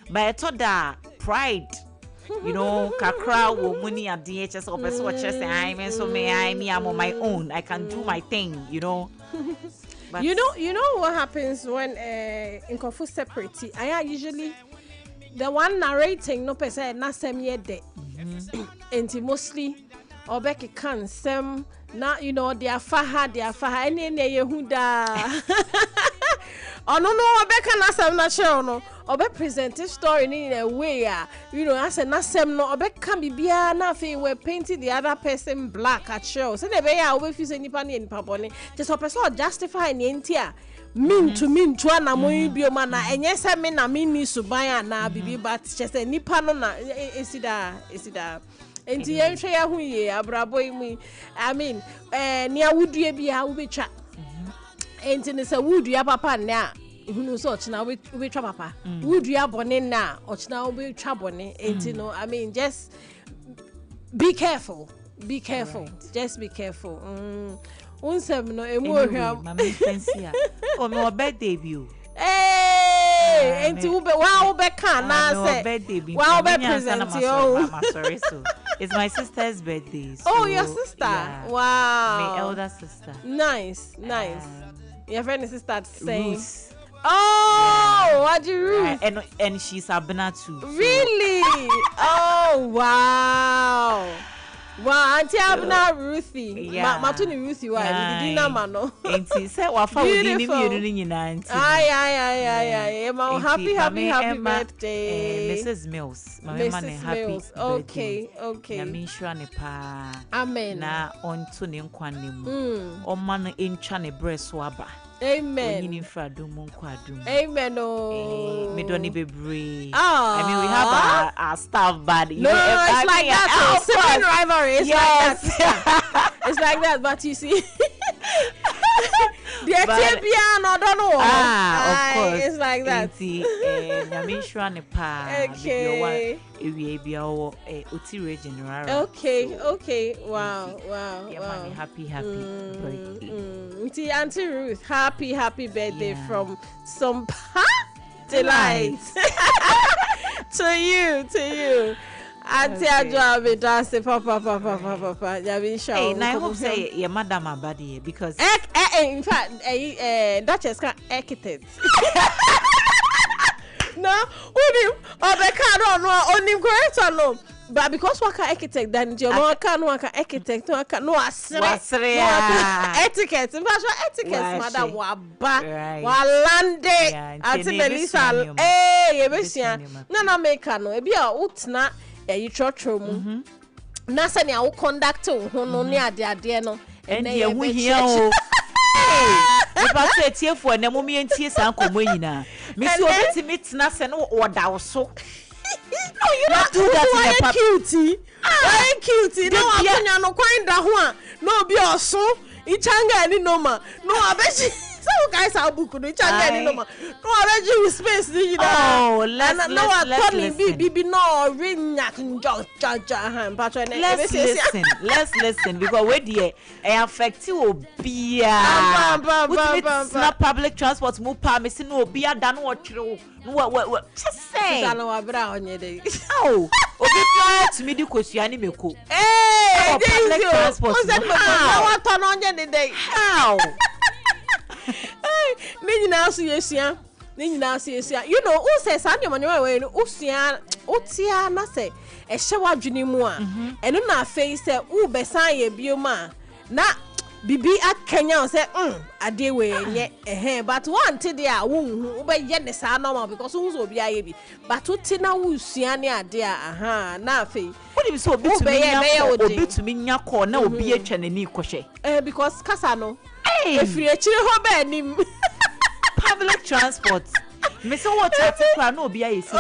but to da pride you know kakra wo muni ade chese opese wo chese I mean so me I'm on my own, I can do my thing, you know. But you know what happens when in Kofu separate. I usually the one narrating no person na sem ye de. And mostly obeki can sem na you know they are faha any yehuda. Oh no obeka na sem na share no obe present this story in a way you know I said na sem no obeka bibia na fe we painting the other person black at show so the way obe fi say nipa ni nipa boni just person justify ni entia mean to na mo bioma na enye se me na me ni suban na bibi but just nipa no na esida enti ye hwe ya hu ye abrabo yi I mean ni awudue bia wo betwa enti ne se wudua papa na hunu so ochina we twa papa wudua bone na ochina we twa bone enti no I mean just be careful right. Just be careful unsem no emu ohwa mama fancy o me birthday bi o enti wo be kan na say wa be present yo sorry so it's my sister's birthday so, oh your sister yeah, wow my elder sister nice your friend is sister saying Ruth. Oh what do Ruth and she's Abena too so. Really oh wow Auntie Abena Ruthy. Matuni Ruthy wa did na ma no. Enti say wa fa odi ni mienu ni nyina nti. Ay. Happy birthday. Mrs. Mills. Mama ne happy birthday. Okay. Na me sure ne pa. Amen. Na onto ne nkwa ne mu. O ma no entwa ne breso aba. Amen. Amen. Oh. Me don't even breathe. I mean, we have our staff, but no, it's like that. Sibling rivalry. It's like that. It's like that, but you see, the Ethiopian, don't know. Of course, it's like that. Okay. Wow. Happy birthday. Auntie Ruth, happy birthday from Sompa Delight. to you. Auntie Ajo Abena papa. Hey, and I hope say your madam abadi because in fact Duchess can architect. No, only correct or no. But because waka architect then your waka architect no etiquette madam wa lande ati Melissa yebesia na make no e bia utna e churchro mu na se ne wo conduct ho no ne ade no and ye hu hia o if I say tiefo na mo mi entie san komo nyina me si obeti mitna se no oda wo so. No, you don't do that in a cutie. Cutie. No, I'm no kind that no be also. Ichanga any no ma. No, I bet you. Some guys are book no ichanga any no ma. No, I bet you space you know. Oh, let's listen because we dey affect you obia. With public transport move pa me say no obia dan wo what just say oh obi try to me di kosua ni meko public transport how you know who says Sunday morning when usia na say e hye wadwene mu a eno na afei say u besan ye bioma na bibi akanya say ade we enye but one te there wo be ye ne sa normal because who so obi aye bi but uti na wo sua ne ade a na afei what if so obi to me nya call na obi atwa nani kohwe because kasa no efiri akire ho ba anim public transport me say what article no obi aye si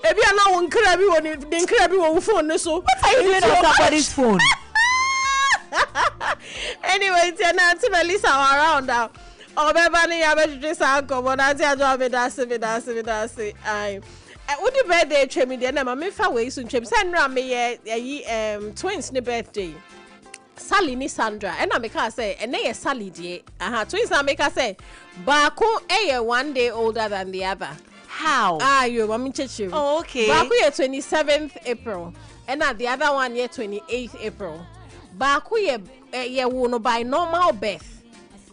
Ebi ana won kra bi won den kra bi won phone so what are you doing on somebody's phone anyway tena Melissa around now obeba ni ya be sa ko bo na ti ajo Abena se ai what the birthday twemi de na ma me fa we so twemi say nra me ye twins ne birthday Sally ni Sandra and I make her say and they Sally die twins na make her say Baako 1 day older than the other. How? You mami chechi. Oh, okay. Baako 27th April and the other one 28th April. Baako ye wono by normal birth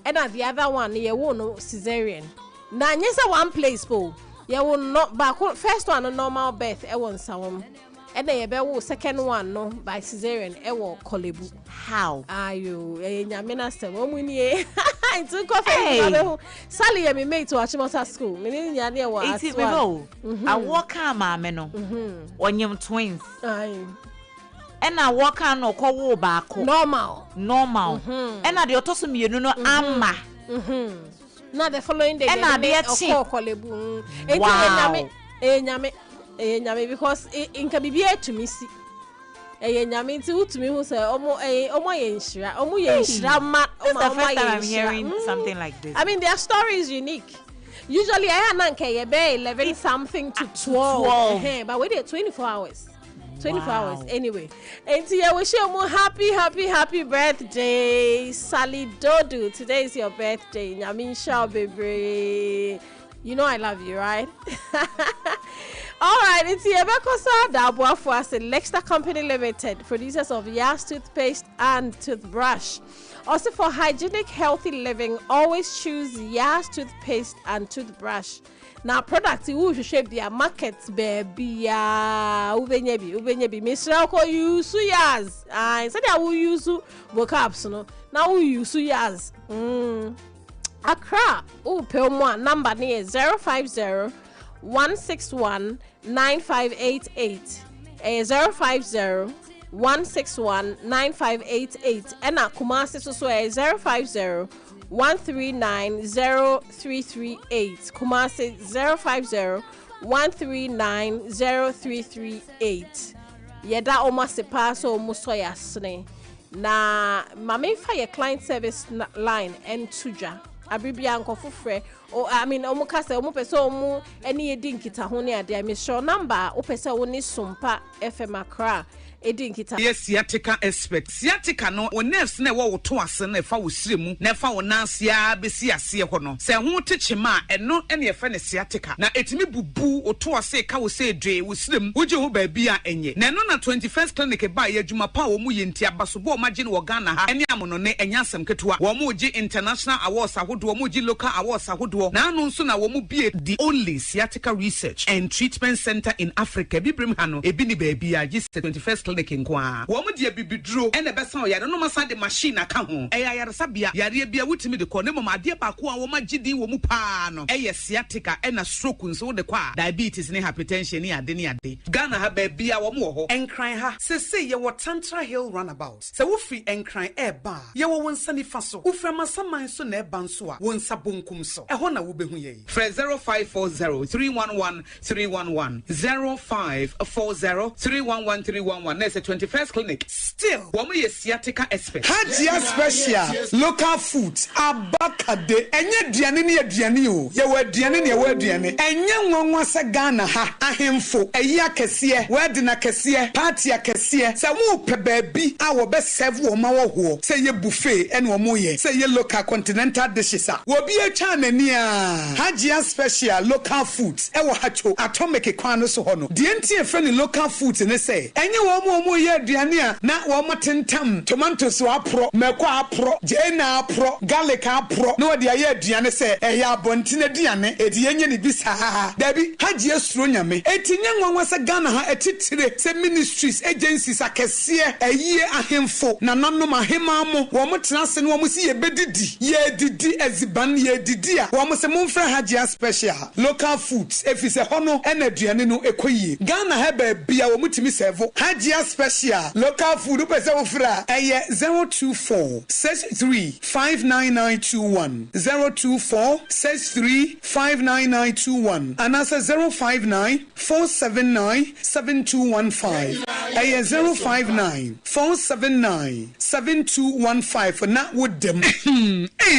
and the other one ye wono cesarean. Na nyesa one place po ye will not Baako first one a normal birth e won sawom. And they be second one no by cesarean e wo kolebu. How? Ayo nyamena se wo muni into coffee Sally and me mate to Achimota school. Me nya ne wa as well. I walk am no. Onyem twins. Aye. And I walk on no ko baako. Normal. And I the otoso mienu no amma. Now the following day and I be a kolebu. Nyame because in can be to me see. Nyame to me who say omo ye nshira ma. This is the first time I'm hearing something like this. I mean their story is unique. Usually I nanke be 11 something to 12. But we did 24 hours. 24 hours anyway. And I wish you more happy birthday, Sally Dodu. Today is your birthday. Nyamin Shao baby. You know I love you, right? All right, it's Yebekosa Dabwa for us, Lexter Company Limited, producers of Yas toothpaste and toothbrush. Also for hygienic, healthy living, always choose Yas toothpaste and toothbrush. Now, products you should shape their markets, baby. Ubenyebi. Mr. Oko use Yas. I said I will use vocabs, no. Now we use Yas. Accra, Pelmo number near 050-161-9588. 050-161-9588. And Kumasi so 050-139-0338. Kumasi 050-139-0338. Yeda omase paso musoya sne. Na mame fa your client service line and tuja. Abibia nkofo frɛ I mean omu kasa omu pese omu eni edi nkita ho ne ade me show number o pese wo ni Sompa106.5 FM Accra edi nkita yes sciatica expert sciatica no o nerves na wo to ase na fa wo siremu na fa wo nansia besi ase ho no se ho techema eno ene ye fa ne sciatica na etimi bubu o to ase ka wo se dwe wo sirem wo je ho ba bi a enye na eno na 21st clinic ba ye adwuma pa wo mu ye ntia basobo o magye ne wo Ghana ha ene amono ne enya asem ketua wo mu je international awards ahodo wo mu je local awards ahodo na anu nso na wo mu bie the only sciatica research and treatment center in Africa bibrim ha no ebi ni ba bi a je 21st clinic nkwa wo mu de bibiduro ene besa o yare no masa de machine aka ho yare sabia yare bia wutimi de ko ne mama de ba ko a wo magidi wo mu pa no sciatica ena stroke nso de kwa diabetes ne hypertension ne ade ne ade Ghana ha ba bia wo mu ho enkran ha se ye wo Tantra Hill runabout se wo free enkran eba ye wo wonsa nifa so wo frama saman so na eba nso a wonsa bonkum so eho na wo behu ye 0540-311-311 0540-311-311 That's a 21st clinic. Still, woman is sciatica expert. Hajia special local foods abakade enye duane ne aduane o ye wa duane ne wa duane enye nwanwa se Ghana ha ahemfo eyi akese wede na kese party akese se wo pe baabi a wo be serve wo ma wo ho se ye buffet ene wo mo ye se ye local continental dishes a wo bi atwa nani a Hajia special local foods e wo hacho atomic kwan no so ho no de entie fe ne local foods ne se enye wo mo ye aduane a na wo matentam tomatoes apro meko apro jena apro garlic apro no de aye aduane se ehye abontine aduane edi yenye ne bisa dabi Hajia suro nyame etinye nwanwa se Ghana ha etitire se ministries agencies akese eyie ahemfo na nanom ahema mo wo motena se no wo si ye bedidi ye didi eziban ye didi a wo se momfra Hajia special local foods efise hono ena aduane no ekoyie Ghana ha ba bia wo mutimi serve Hajia special local food pese wo fra eye 02463599921 02463599921 and as 05947972115 eye 05947972115 na wodem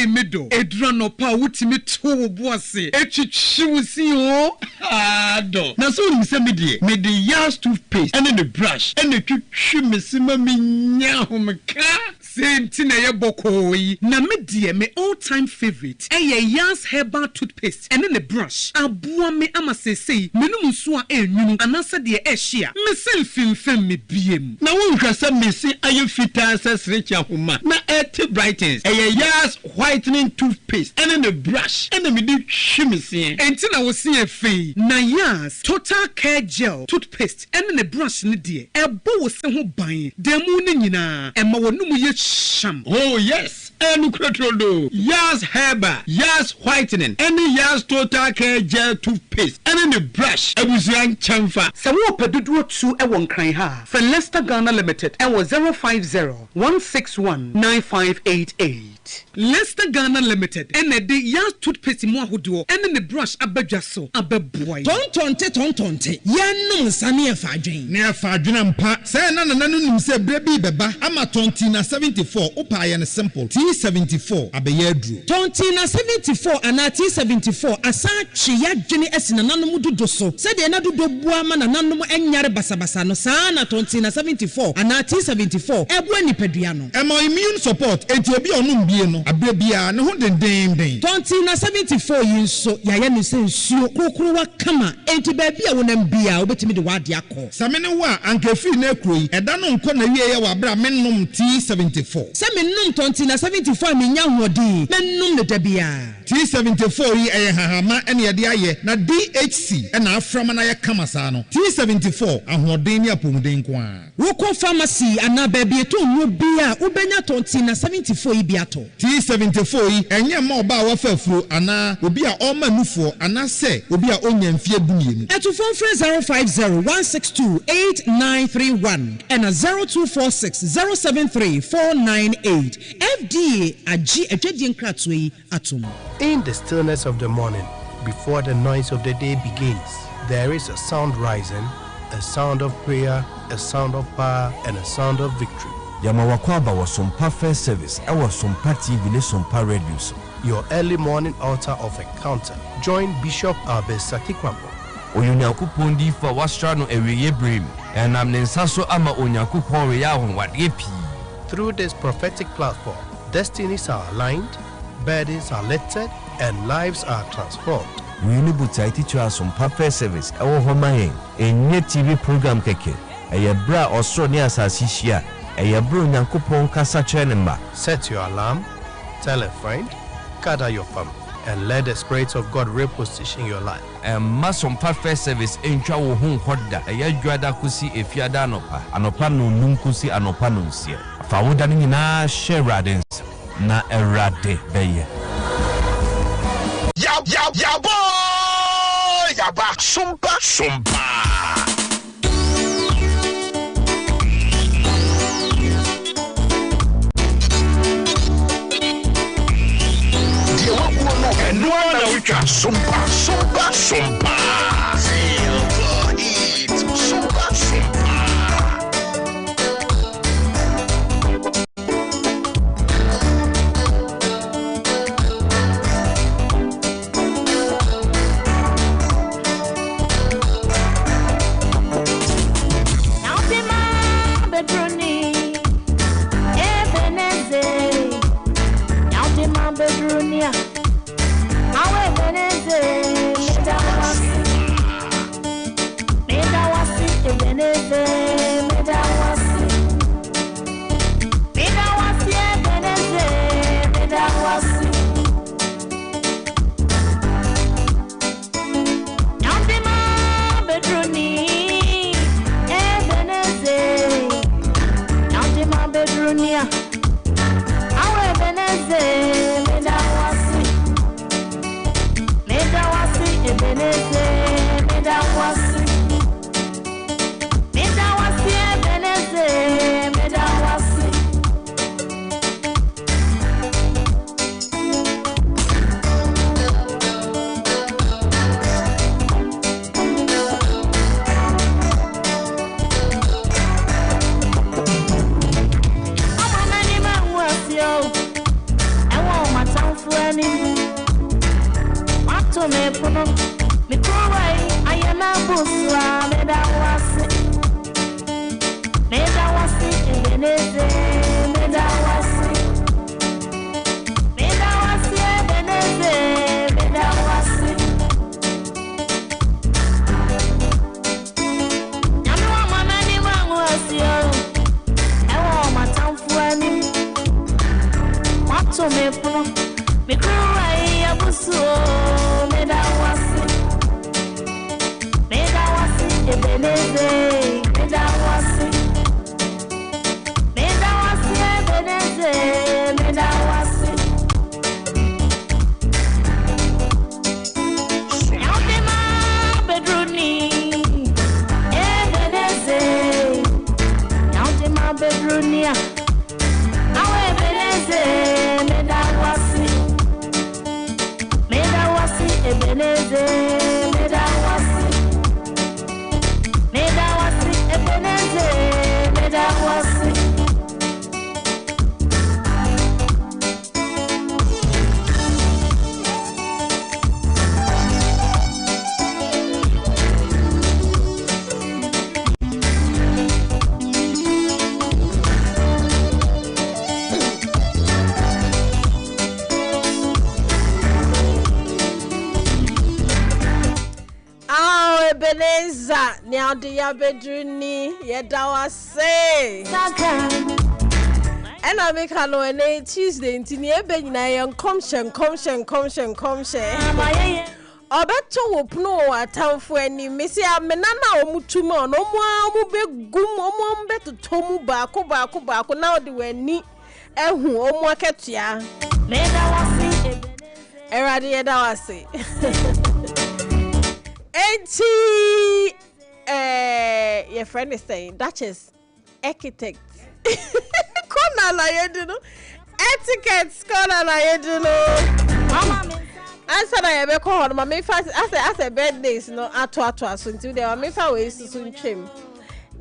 medo edrano pa wutimi to boase etwitwiwusi o ado na so ni se mede Yas toothpaste and the brush and the twitwi mesima menya homka Sentina ye bokoi. Na me die me all time favorite. Yas herbal toothpaste and then the brush. Abua me ama say menum so a enwunu anasa de ehia. Me selfin fem me biem. Na won hwasa me se aye fita asas recha homa. Na et brightens. Yas whitening toothpaste and then the brush. And then me do shimisi. Entina wo se efe. Na Yas total care gel toothpaste and then the brush ne de. Ebo wo se ho ban. Demu ne nyina. Ema wonum ye sham. Oh yes. Enu krotrodo. Yas herbal. Yas whitening. Any Yas total care gel toothpaste. And then the brush. Ebusian chamfa. Se wo pedudu 2 e won kran ha. For Leicester Ghana Limited. E wo 050-161-9588. Leicester Ghana Limited. Ene de Yas toothpaste mo ahodo. Ene ne brush abadwa so abeboy. Tontonte. Yanum sani e fadwen. Ne fadwen mpa. Se na nim se brebi beba. Ama tontina 74. Opa ye ne simple. T74 abeye adru. Tontina 74 ana T74 asa twe ya dwene esina nanom dodo so. Se de na dodo bua ma na nanom enyare basabasa no sa na tontina 74 ana T74 ebu anipadua no. Ema immune support enti obi onum bie no abrebia ne ho den. Tontina 74 yinso ya ye ne se nsuo kokoro wa kama enti ba bia wonam bia obetimi de wade akọ. Samene wa ankafi na ekroyi eda no nko na wie ye wa bra mennom T74. Se mennom tontina 74 menya hodi mennom ne dabia. T74 yi eye hahama ene ye de aye na DHC ena aframa na ye kama sa no. T74 ahoden ni apomuden kwa. Woko pharmacy ana baby eto mu bia ubenya tontina 74 yi biato. T74 yi enye ma oba wa fafuro ana obi a o manufo ana se obi a onya mfie bumienu. Eto phone 050-162-8931 and 0246-073-498. FDA agi edwedien kratwe atom. In the stillness of the morning, before the noise of the day begins, there is a sound rising, a sound of prayer, a sound of power, and a sound of victory. Yamawakwaba was Sompa service. I was Sompa TV, Sompa radio. Your early morning altar of encounter. Join Bishop Abesaki Kwambo. Onyakupondi for Wastrano Eweye Brim, and I'm Nensaso Ama Onyakupon Yahon Wadepi. Through this prophetic platform, destinies are aligned, burdens are lifted, and lives are transformed. We need to teach us some perfect service. Our home a new TV program keke. A bra or so near Sasisia. A bro Yankupon Casa Chenemba. Set your alarm, tell a friend, gather your family, and let the Spirit of God reposition your life. And mass on perfect service in Chawo Home Hoda. A Yaguada Kusi if Yadanopa, Anopano Nunkusi Anopanunsia. Fawudani na Sheradens. Na erade beye. Ya boy, ya ba Sompa. Dia wakuo no enua na witwa Sompa. Meda wasi Ebenezer, now the Yabedrini, Yedawase. And I make a no and Tuesday in Tinebin, I am comshen. Obeto wopno atamfo ani mesi amenana omutuma no mo amubegum omo mbeto tomu baako na odi wani ehu omo aketua erade yeda wase enti your friend is saying Duchess architect kona la yeduno etiquette kona la yeduno mama answer na yebe ko hono me fa as a birthdays no ato so until they me fa we susu ntwem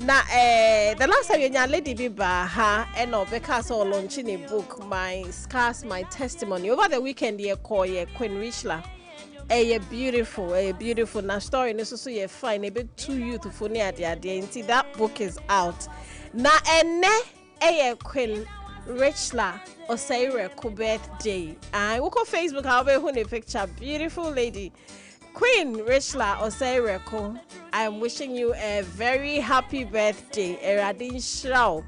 na the last time your lady be ba ha and no because all launching a book my scars my testimony over the weekend ye call ye Queen Richla a beautiful na story no so ye fine a bit too youthful near the until that book is out na ene Queen Richla Osaire ko birthday. I walk on Facebook, I'll be a picture. Beautiful lady. Queen Richla Osaire ko. I'm wishing you a very happy birthday. Eradin Shrao.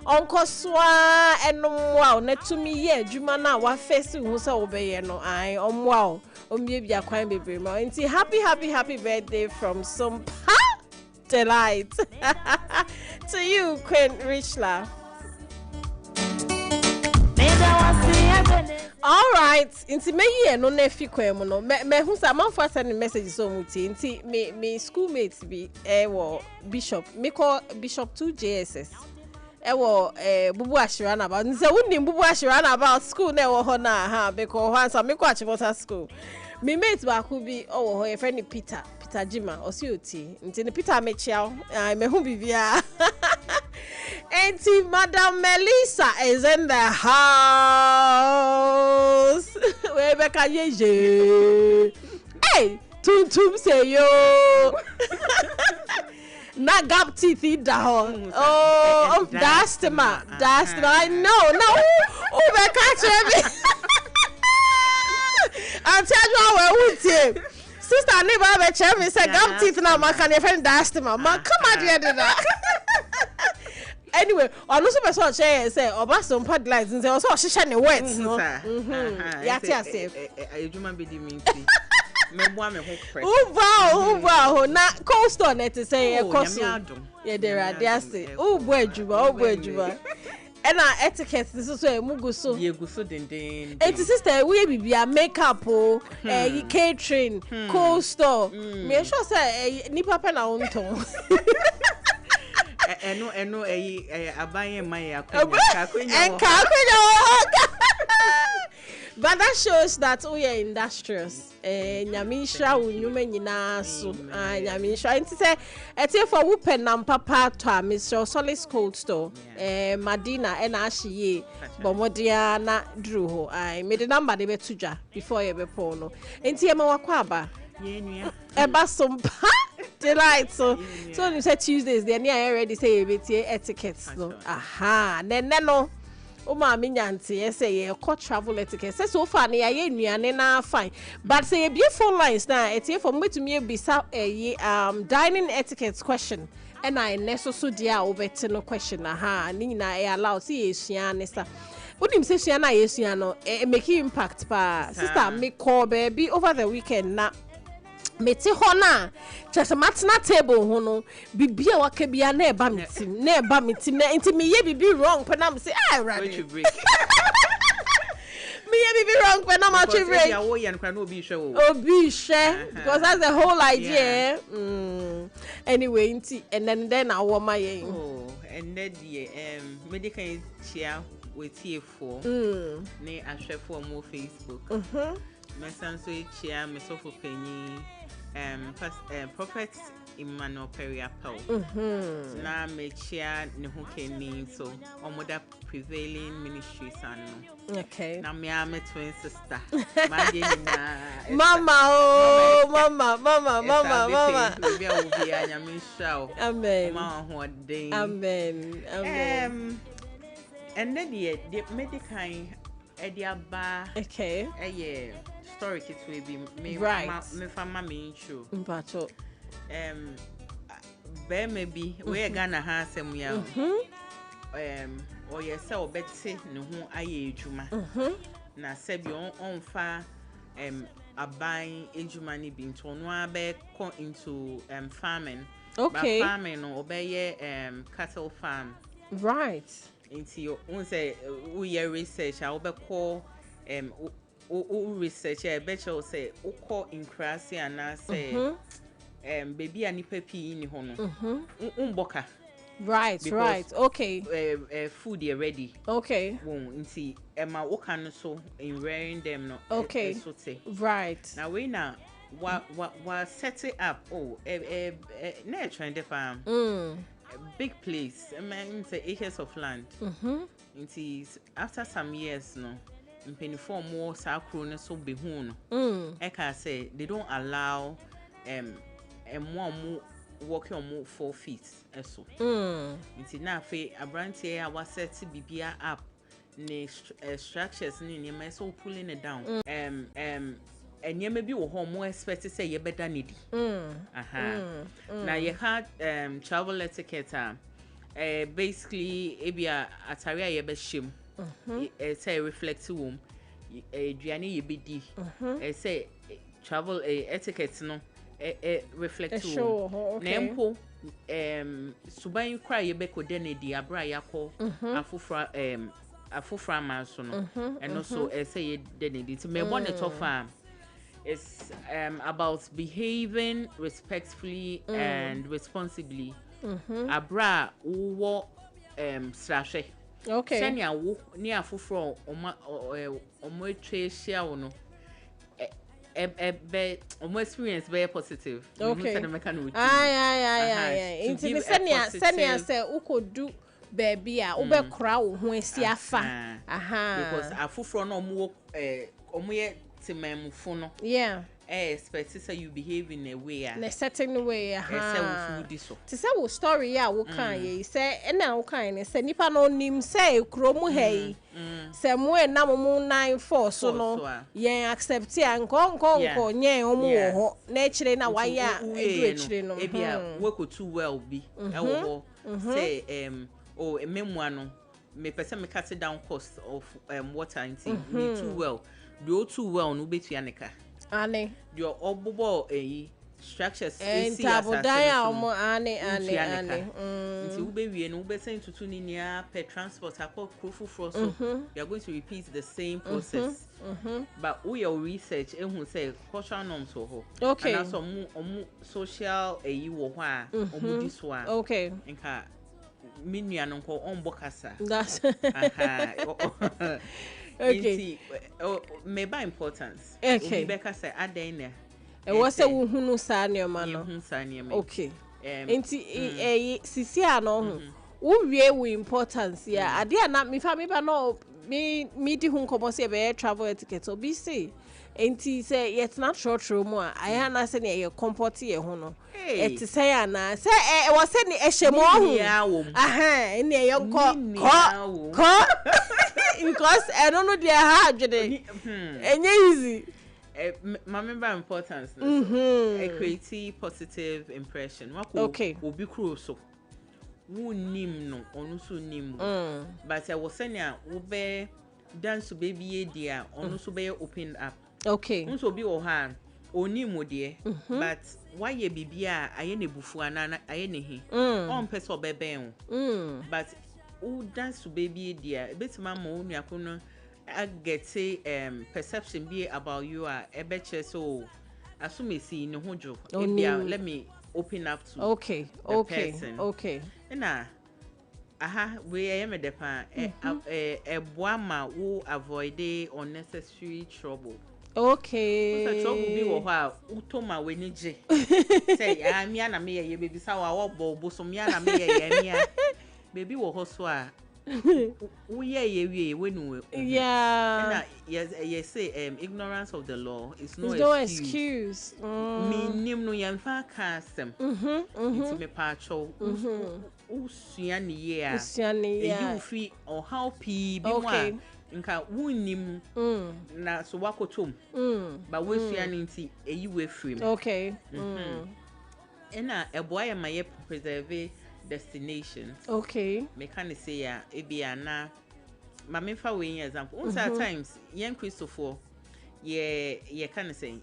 Uncle Swa and wow, net to me, yeah, Jumana, what face who so obey no I wow. Maybe I quite be very more. And happy birthday from Sompa Delight. To you, Queen Richla. All right, inti me ye no na fi kwem no me hu sa man for send message so muti inti me schoolmates bi wo bishop me call bishop 2 JSS wo bubu ashira na about nse wonni bubu ashira na about school na wo ho na ha because once me call Achibota school me mate ba ku bi wo ho ye friend Peter Jima osioti inti ne Peter me chiao me hu bibia. Auntie Madam Melissa is in the house. Rebecca Yeje. Hey, tum say yo. Na gap teeth in the hall. Oh, that's the man. I know. No. Oh, Rebecca Chevy. I'll tell you how we would Sister Neighbor Chevy said gap teeth now. My can your friend that's the man. Come on, dear. Anyway, on also person say obaso pad lights and say also shisha ne wet no. Yati safe. Ejuma be di minti. Me boa me ho fresh. Uba na cold store net say e koso. Ye dey rade ase. Ubo ejuma. And our etiquette this is so emugu so. Ye gu so den. Eti sister we bibia makeup catering, cold store. Me sure say nipa pe na unton. Eno abaye my but that shows that we are industrious. Nyamisha unyume nyina so. Nyamisha nti say etie for wupen nam papa to Mr. Solis Cold Store. Madina and Ashiye Bomodia na Drew ho. I made the number de betuja before you be pono. Nti e ma wakwaba. Eba Sompa Delight so you say Tuesdays they near already say etiquettes no aha no o ma me nyante say ye travel etiquette say so far na ye nuane na fine but say be phone lines na etie for me to me be dining etiquette question and I necessary dia obeti no question aha ni na e allow see esua ne sa unim say sua na esua no make impact pa sister me call baby over the weekend na meti ho na chese matna table ho no bibia waka bia na eba metim na enti me ye bibi wrong pe na me say ah right me ye bibi wrong pe na ma twi break ya wo yan kra na obi hwe because that's the whole idea anyway enti and then awo ma ye and then the medical chia wetiefo ne ahwefo mo Facebook mesan so chia me so for penyi Prophet Emmanuel Periapel na me chia ne ho keni so omoda prevailing ministries ano okay na me am twin sister my na mama be obi anya me show amen ma ho den amen and then the medical ediaba okay story kit will be me right me fama me intro mpacho Bear maybe we Ghana has some ya. Or yes, so Betsy no who aye juma. Na sebi on fa a buying ejumani being to one be into farming. Okay. But farming or be cattle farm. Right. Into your own say we research I will call research I bet you say call in crassy and I say baby ani pepi ni hono. Umboka. Right, because, right. Okay. Food you ready. Okay. Won see Emma Wokan so in wearing them no. Okay. Right. Now we now what set it up. Oh, na trend the farm. Big place. I mean, say acres of land. It is after some years no. In 24 more sakro so be hono. Eka say they don't allow more walking on more 4 feet so nti na fe abrantie a wa set bibia up ne structures ne ne so pulling it down enyema bi wo ho mo expect say ye beda ne di na ye had travel etiquette basically ebia atare a ye be shim say reflect wom aduane ye be di say travel etiquette no reflect sure, okay. Nempo suban cry ye be ko denedi abra yakọ afufra man so no and also say ye denedi to me one it off it's about behaving respectfully and responsibly abra wo srahwe okay senia wo ni afufra omo etwa wo no experience very positive. Okay. Into the senior say ukodu baby a ube kra wo ho asiafa. Because afufro no omo ye timamfo no. Yeah. Expect say you behave in a way in a certain way so to say wo story ya wo kan ye say na wo kan ne say nipa no nim say kromu hey say mo na mo 94 so no yen accept ya nko nye omo wo ho na chire na wa ya edu chire no ebia we ko too well be e wo say ememua no me pese me cut down cost of water into me too well do too well no betu aneka ane your obobo structures see as ane until we be no be saying to ninia per transport akọ krofu for so we are going to repeat the same process but we your research ehun say cultural norms ho okay and also social wo ho a omo this one okay nka minua no ko onbokasa that's okay may by importance okay Rebecca say adena e wo se wo hunu sa nioma no okay enti sisi ano wo wie wo importance ya ade na me fa me ba no me di hu nkomo se be travel etiquette obi say enti say yet not short room a aya na se ne ye comport ye hu no et say ana say e wo se ni ehemu ohu ne ye ko because I don't know their hard journey easy my member importance create positive impression okay obi kro so wo nim no onu so nim but I was saying wo be dance baby dia onu so be open up okay nso bi wo ha onim de but why ye bibia aye ne bufu ana aye ne he on person obeben but who dance to baby dear betima mo nuakono I get perception be about you are a better so asumesi ne hojo let me open up to okay person. Okay na we am the pa boama who avoid unnecessary trouble. Okay so trouble be wo ha utoma weni je say amia na me ye baby sa wa bo so mia na me ye mia baby wo ho so a we when yeah yes say ignorance of the law is no excuse me nim no yemfa ka asem it's me pa cho usua ni ye a you free or how pe be one nka wunim na so wakotom but we sua ni nti eyi we free okay ena eboya my preserve destinations. Okay. Me can say ya ebia na mama fa we example. Sometimes young Christopher ye can say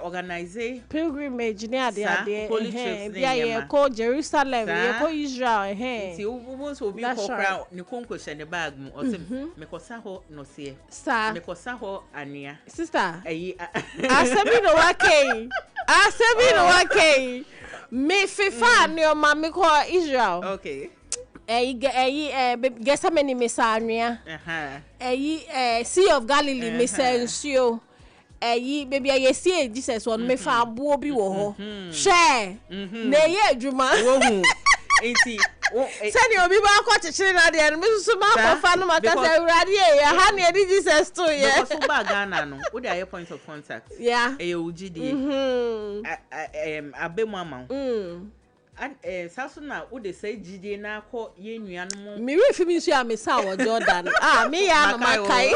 organize pilgrimage near the holy trips yeah call Jerusalem ye call Israel see once will be crowd ni konko she ne bag mu o se me kosa ho no se sir me kosa ho ania sister ayi asebi no wake me fifa ni o ma me call Israel okay guess how many mesania Sea of Galilee mesensio baby I see Jesus on me fa bo bi wo ho share na ye adwuma enti sani obi ba ko chechire na de me susu ma ko fa no maka say urade ye ha na e Jesus to ye because so ba Ghana no wo dey point of contact yeah e ugidi abemu ama and saso na wo dey say gidi na ko ye nuanom mi refi mi so ya me sa wo Jordan me ya no makai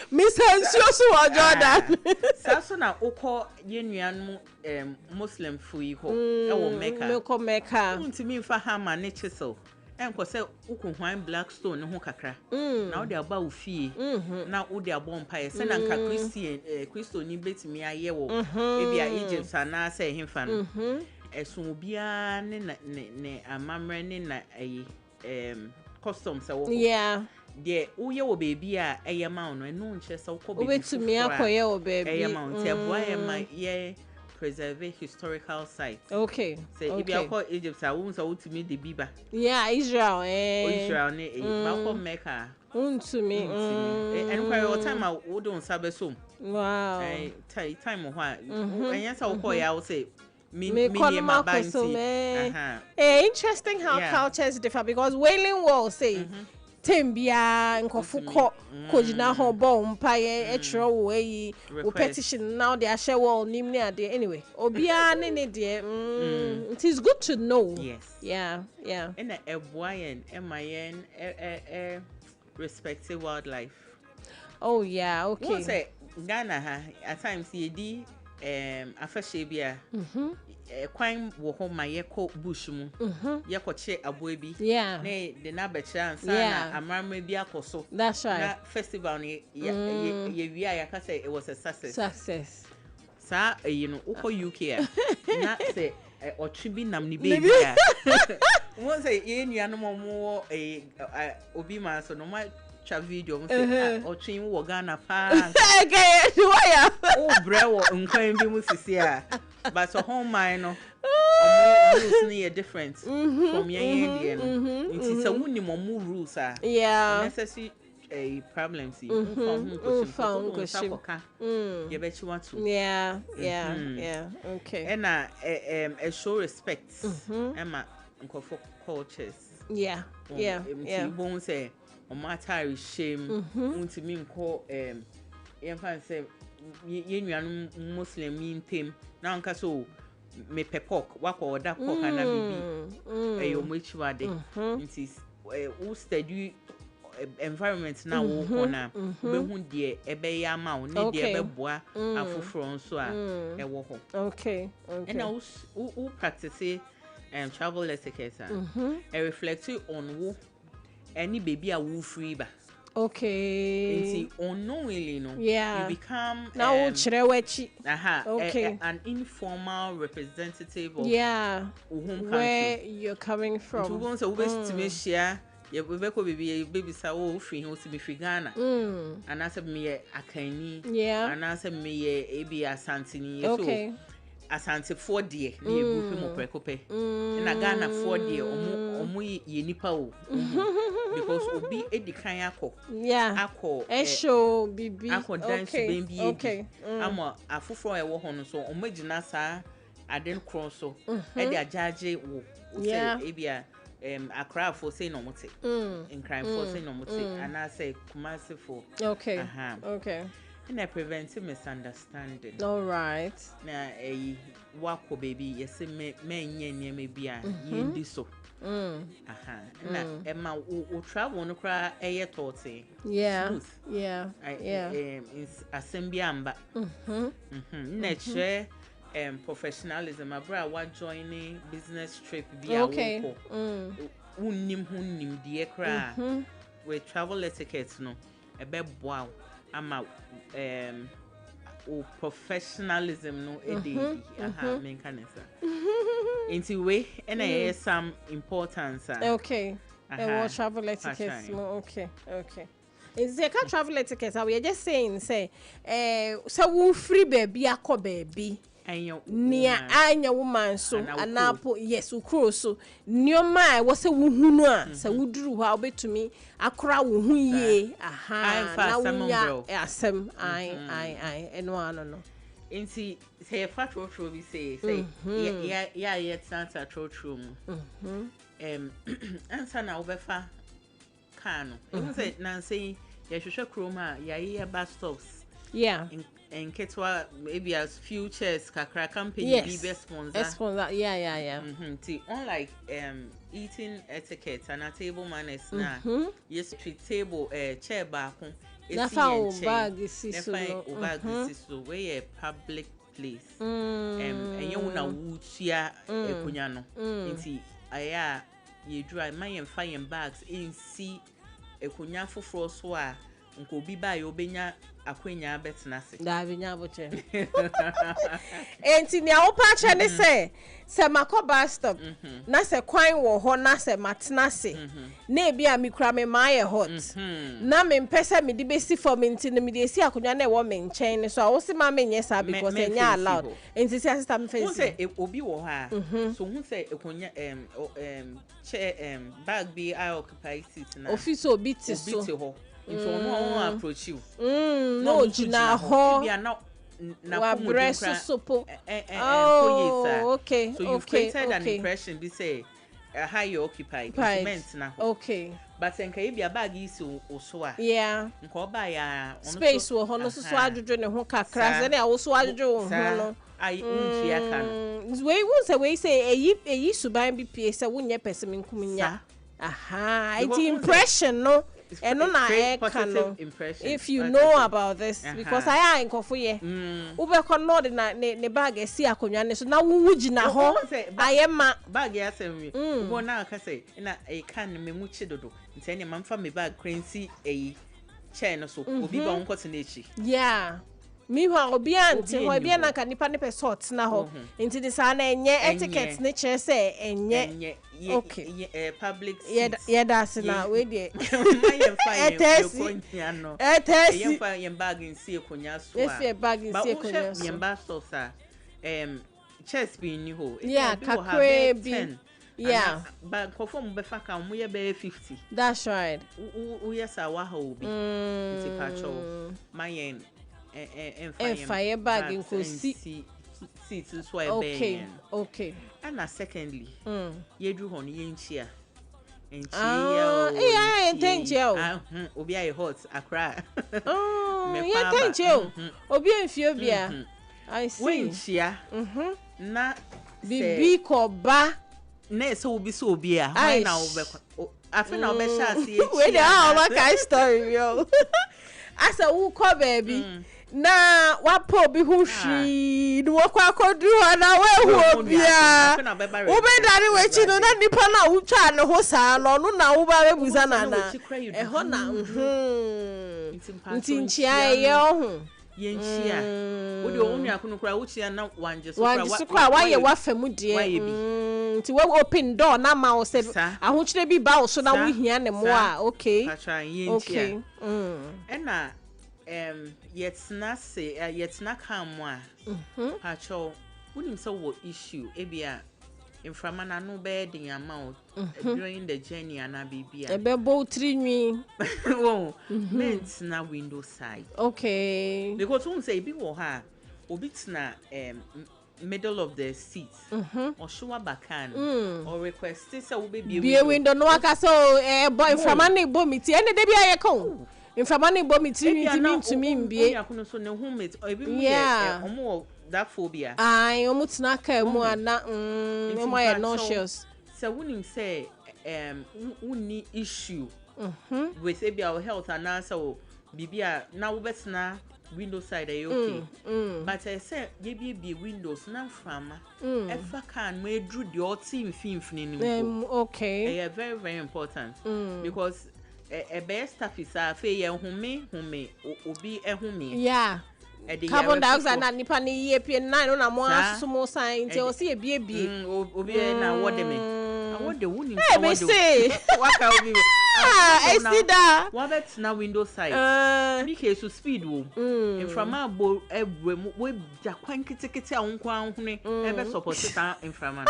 Miss Hensiosu or Jordan. Saso na uko yenuanu Muslim fui ho e wo Mecca. Me ko Mecca. Ntimi fa hama ne chisel. Enko se uko hwan Blackstone ho kakra. Na wo de aba wo fie. Na wo de abo mpae se na nka Christo ni betimi aye wo. Ebia Egypt ana se hemfa no. Esun bia ne amamre ne na customs wo. Yeah. De uye wo baby a eyema no enu nche se wo baby obetumi akoye wo baby eyema nti eboa yema ye preserve historical sites. Okay. Say if you call Egypt a won so utimi de biba. Yeah, Israel Israel ne ba ko Mecca. Untumi. And kwa your time a wo don sabe so. Wow. Time ho a enya sa wo call ya wo say me my interesting how cultures differ because Wailing Wall say Tembia nkofuko kojina ho bo mpaye etro wo yi wo petition now they share wall nim ne ade anyway obia ne de it is good to know. Yes. Yeah. And eboyen emayen respective wildlife. Oh yeah, okay. What say Ghana at times ye di afashe bia kwan wo ho ma ye ko bush mu ye ko che aboa bi ne de na be kira ansa na amrama bi akoso. That's right. Na festival ne ye wi ya ka say it was a success sa you know uko UK na say otwe bi nam ni baby ya won say ye nuanom mo obi ma so no ma cha video mo say otwe wo Ghana pa okay why o brewo nkwan bi mu sisi a but so home mine no rules near different from your Indian. It is a winning more rules are necessary a problem. See, you bet you want to. Yeah. Okay. And a show respect. Emma, for cultures. Yeah. Won't say, on my tire shame. Won't to mean call infant say. Ye Muslim mean team now so me pepok wako da pork and bibi e yo mchiwa de it is who study environment now wo kona be hu de ebe ya ma o ne de ebe boa afoforo nso a e wo ho. Okay. And who practice travel etiquette e reflect on wo any baby a wo free ba. Okay. And see, unknowingly, you become now an informal representative of where you're coming from. To go to me share, you will be baby so free who to be free Ghana. And I said me a Kani, and I said me a Santini. Okay. Asante 4 dear near Bumo Precope. And a Ghana 4 dear or muy ye nipa because obi edi kan akọ akọ show bibi akọ dance baby ama afoforo ewo ho no so omagina sa aden cross so e dey ajaje wo say ebia Accra for say no mote in crime for say no mote and I say Kumasi for okay and I prevent misunderstanding. All right. Na wako baby yes me nye me bia yendi so. Na Emma o travel no cry thoughty. Yeah. In assembly amba. Na che professionalism abra wa joining business trip via woko unnim de kra with travel etiquette no ebe boa ama o professionalism no ededi aha men kanesa into we and some importance okay what travel etiquette no okay is there can travel etiquette we are just saying say so we free baby akọ baby nia anya woman so anapo yes ukro so nioma wo se wo hunu a se wuduru ha obetumi akora wo hu ye aha na wunya asem ai eno ano no inti say fa trotro bi say ya tsanta trotro mu ansa na obefa kano even say na say ya hwehwe kroma ya bus stops and ketwa maybe as futures kakra company be sponsor see unlike eating etiquette and a table manners na yes treat table chair back na fa o bag siso where a public place and you na wutia ekunya no nti aya ye dry my fire bags in see ekunya foforo so a nko bi ba yo benya akwenya betena se da benya boche enti nia opa che ne se makoba stop na se kwan wo ho na se matena se na ebi a mikura me maye hot na me mpese me di besi for me enti na me di si akwenya na e wo me nchen ne so a wo se ma me nye sa because enya allowed enti si sister me face se obi wo ha so hu se ekwenya chair bag bi I occupy seat na office obi ti so if you want to approach you no jina ho na wa breso sopo okay so you've created an impression be say how you occupy meant na okay but enka e bia bag is so a nko ba ya space wo ho no so adwojo ne ho kakra se na wo so adwojo ho no ai untia kan we say eyi suban bi pie se wo nye person nkunya aha it impression no and no na if you know about this because I ain't kofuye ube kono de na ne bag esi akonwa ne so na wuwu gina ho ayema bag ya semwe ubo na aka say na e kan me mu chidodo nti ene mamfa me bag crancy eyi chair no so obi ba wonko te na echi mi ho obi anti ho obi na ka nipa ne pesot na ho nti de sa na enye etiquette ne chere say enye okay public that's na we dey yen bag in see ekonya so a bag in see ekonya so yen bag so sa chest bi ni ho kakre bi but confirm be fa ka mo ye be 50 that's right u yes a wa ha obi nti pa cho mayen fire bag in kosi seat so e okay and secondly yedru ho no yenchia enchia obi aye hot Accra yenchia obi enfio bia I see wenchia na bibi ko ba na so obi so obi a why na afi na obe sha see we dey all kind story yo asa wu ko baby na wapo bi hu hwi ni wakwa kodu na wehu obia wo be dare wechi no na nipa na wo twa ne ho saa no no na wo ba bebuza na ho na ntinchia ye ho yenchia wo de onu akunu kura wo chia na wanje so kura wa ye wa famu de nti we open door na ma wo se ahochire bi ba wo so na wo hia ne mo a okay okay ena yetna kamwa pacho unim so what issue ebia inframa na no bed in amount during the journey and abibia ebebo trinwi oh meant na window side okay because one say bi wo ha obitina middle of the seat or show bakan or request say we be window no aka so boy inframa na ibo miti ene de bia ye kon inframa na ibo miti to me mbie yakunu so ne hu met ebi mu omo that phobia omo tina ka mu ana mo ye nauseous so wunim say wunni issue with ebi our health and answer bibia na wo betina window side okay. But I say be windows na frama. Efa can we drew the old team fin okay. Very very important because a best stuff is a fe hume obi ehume. Yeah. Carbon dioxide na nipa ni EPN 9 na mo asumo sign nti o se ebie obi na wode me awode woni eh me say waka obi I see that what bet na window side because to speed wo in from abo we ja kwan kitikiti awonko ahune e be support ta in from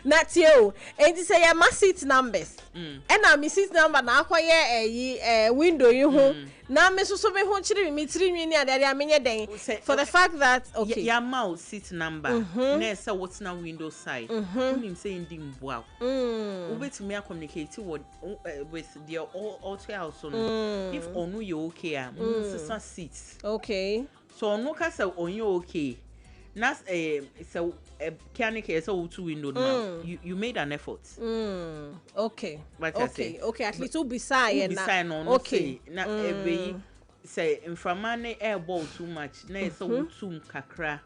not you enti say ya seat numbers and na me seat number na akwaye window you ho na me so me ho chiri me tiri nwi ni ade amenye den for the fact that okay ya mouse seat number na say what's na window side unim say ndi mboa ubetimi a communicate with the all house no if onu you okay am seats okay so onu ka say on you okay na so mechanic so two window now you made an effort okay okay at least you beside na okay na ebe say inframane air ball too much na so two kakra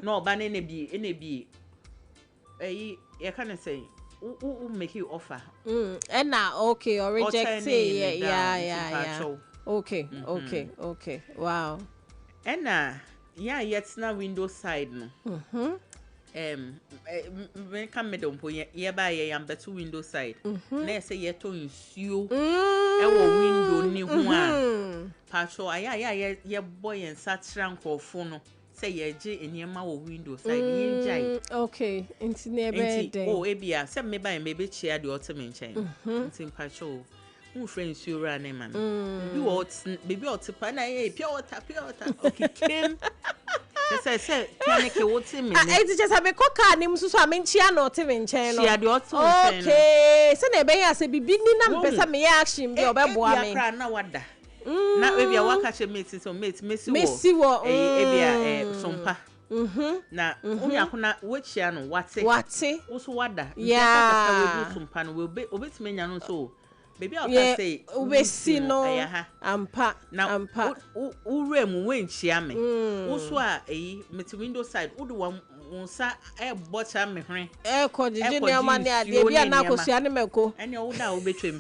na oba na bi you can say who make you offer and now okay or reject yeah okay wow and yeah yet na window side no when come medom po ye ba ye am better window side na say ye to nsuo e wo window ni ho a patrol ye boy en satran nkofo no say ye je eniema wo window side ye jai okay inti na be den oh ebia say me ba me be chia de oteme nchen inti patrol un friend sure na man you what baby otipa na ye pure water okay kim say can ke wotime I just have a coca nim so amenchia na oteme nchen no chia de oteme okay say na be ya say bibi ni na pesa me action bi obeboa me na wada na ebia waka che mate so mate Messi wo ebia Sompa na unya kuna wechia no wate wo so wada yeah we do Sompa no we obetime nya no so baby I can say ubesi no ampa ure mu wenchia me wo so a meti window side wo do wonsa bocha me hwen ko jeje ne ma ne ade bia na akosua ne meko ene wo da wo betwem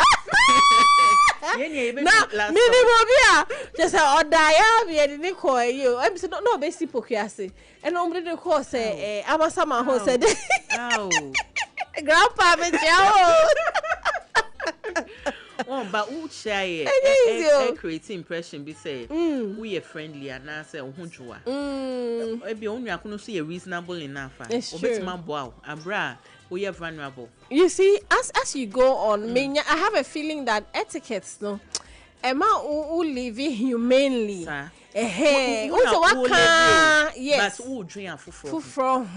na minimum bia just oda ya bia ni ko yo I be no obesi pokuase ene omre de ko say amasama ho say grandpa me jao but who share create impression be say we are friendly and I say ohunjua e be onu akono so you reasonable enough obetima boa abra we are vulnerable. You see as you go on I have a feeling that etiquette no Emma who live humanely also what yes but who drink afufro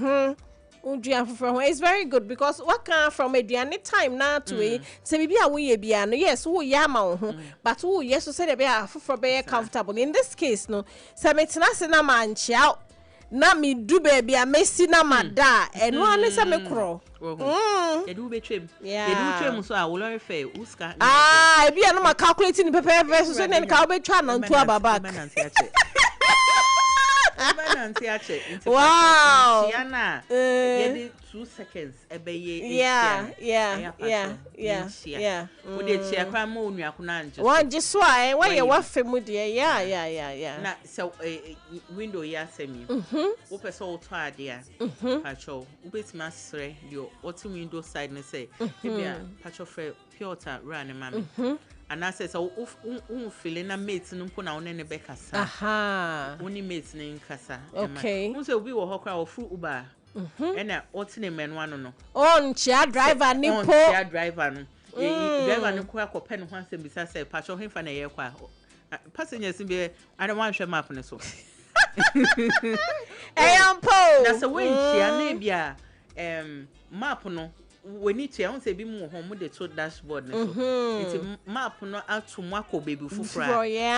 it's very good because what can from a time now to say maybe a we be yes who yama but who yes to say be for be comfortable in this case no say me tena se na manchia na me do baby a messi na mada and one say me kro you do betwem you do twem so a wo lori fe uska e bia no ma calculating pepe versus so then ka obetwa na ntu ababa wow Tiana 2 seconds ebeye yeah we dey check kwa ma onu akuna anje one just why you wa femu de yeah na so window ya semi wo pese wo to ade a pacho wo betima sre yo what window side ne say bia pacho fre pure run mama and I say so feeling na mate no mpo na won ne be kasa woni mate ne nkasa okay won say obi wo hokra wo fru uber ena otine menu ano no on chia driver ni po chia driver no driver no ko akopɛ ne ho asem bisa say pacho hemfa na ye kwa passengers be I don't want to map ne so ampo that's a way chia na bia map no we need to say be more home the to dashboard it's map no atom akọ baby fufura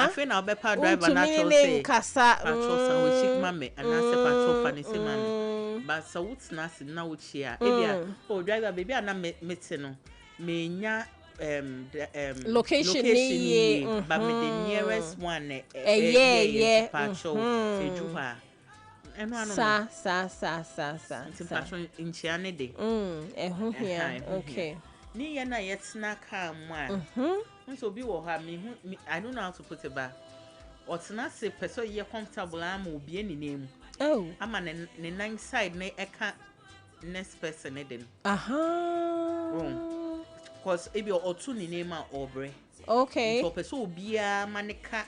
afi na obepa driver natural say kasa patrol san we chick mame and I say patrol fa ne se mame but so what's na se na wo chia e bia o driver baby ana mete no menya location but the nearest one patrol Fejuha. And one sa in Chiane day. Okay. Ni na yet snack one. So be what have me. I don't know how to put it back. Or to not say person you're comfortable, I'm will be any name. Oh, I'm on the ninth side, ne eka next person eden. Cause if you're two name Aubrey. Okay. So person will be a manica.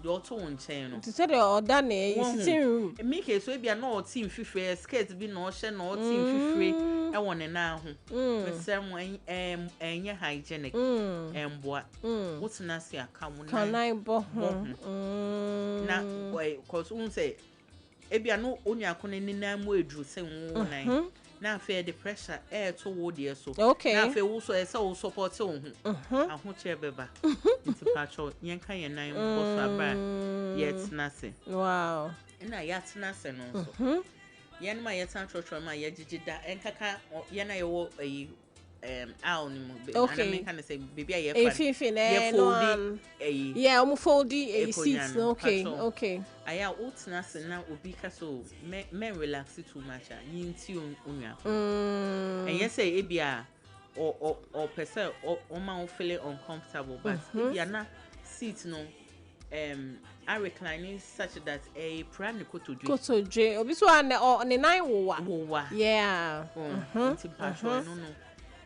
The auto on chain. To say or done sitting room. Make it so be a no team fife skate be no share no team fife. I want to now. With some and your hygienic and what? What's Nasia come? Can I bo? Now, why? Cause one say, if you are no only a con in name way drew same one. Now fear the pressure air toward you so. Okay. Now fear also a soul support on. I want you beba. Into patrol yanka and nine boss yet nothing. Wow. And I yet nothing also. Yan my yet church my yajida and kaka yana yo a okay. Can say baby a foldy a seats. Okay. I am old nursing now will be so men relax too much. You tune and yes, say Abia or person or man feeling uncomfortable, but if you are not seat no I reclining such that a prime to J or this one or the 9 yeah. No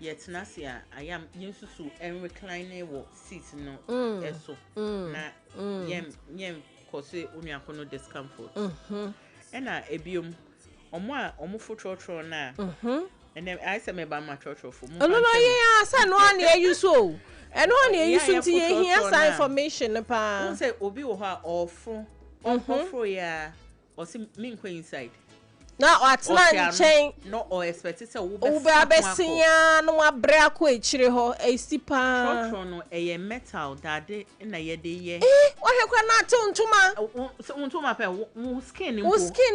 yet Nasia, I am used to and reclining walk seats no so na yem cause unya kono discomfort and I ebium omo for trotro na and then I say me ba ma trotro for no yeah say no one you so and one you so to hear some information pa say obi wo ha ofro ya or see me inside. Now at man chain no or expect it be abesia no abra ko echire ho esipa trotro no metal that dey na ye dey ye what hekwa na to untuma pe wo skin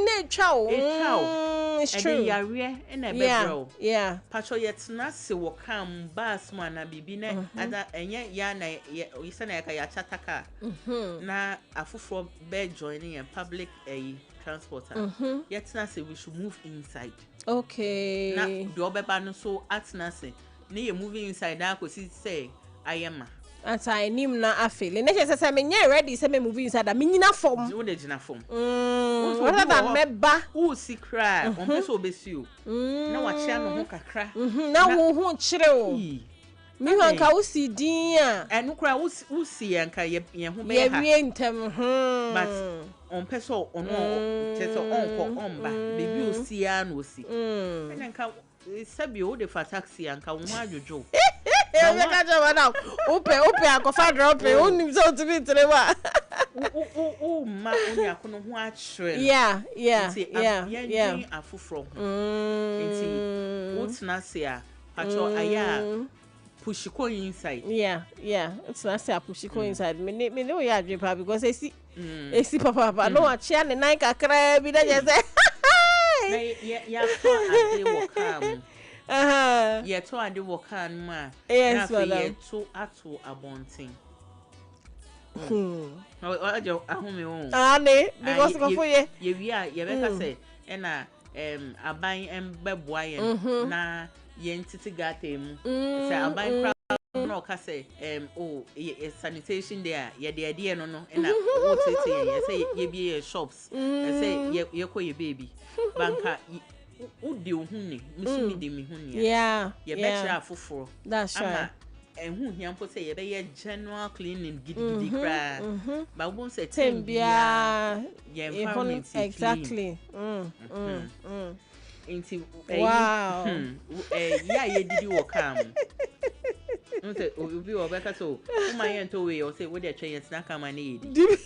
na twa o it's true yare na be bro yeah patcho yet na se wo kam bas man na bibi na ada enye ya na you say na ya chataka na afufo be joining a public transporter yet na say we should move inside. Okay. Na the obeba no so at na say na you moving inside na ko si say ayema at I nim na afele na say me nye ready say me move inside that me nyina form you dey gina form rather than me ba who si cry on person obesi o na wa chia no ho kakra na wo ho kire o mi hanka wo si din a enu kra wo si yanka ye ho be ha ye ntem but on person ono cheso onko omba baby o si ya no si enenka sabi o de fa taxi yanka wo adwojo e ka jaba na ope akofa drop o nim so to be trema ma oni akono ho a chere yeah afufro nti wotna se a pacho aya push ko inside it's not say push ko inside me no ya dream because esi papa no a chia ne nine kakra bi da je say ya to ade wo kam ya to ade wo kan ma yes ya to ato abontin ojo ahome won ane because ko fo ye wi a ye be ka say na aban embeboa ye na yentiti gatem say aban no ka say sanitation there ye de no na what say say ye be shops say ye ko ye baby banka udi ohuni misumi de mi huni ye betra afoforo that's right hu hiampo say ye be ye general cleaning gidi kra ba won say tembia ye environment exactly inti wow yeah ye didi wo kam no say obi wo beka so uma ye nto we o say we dey twen snack am na yedi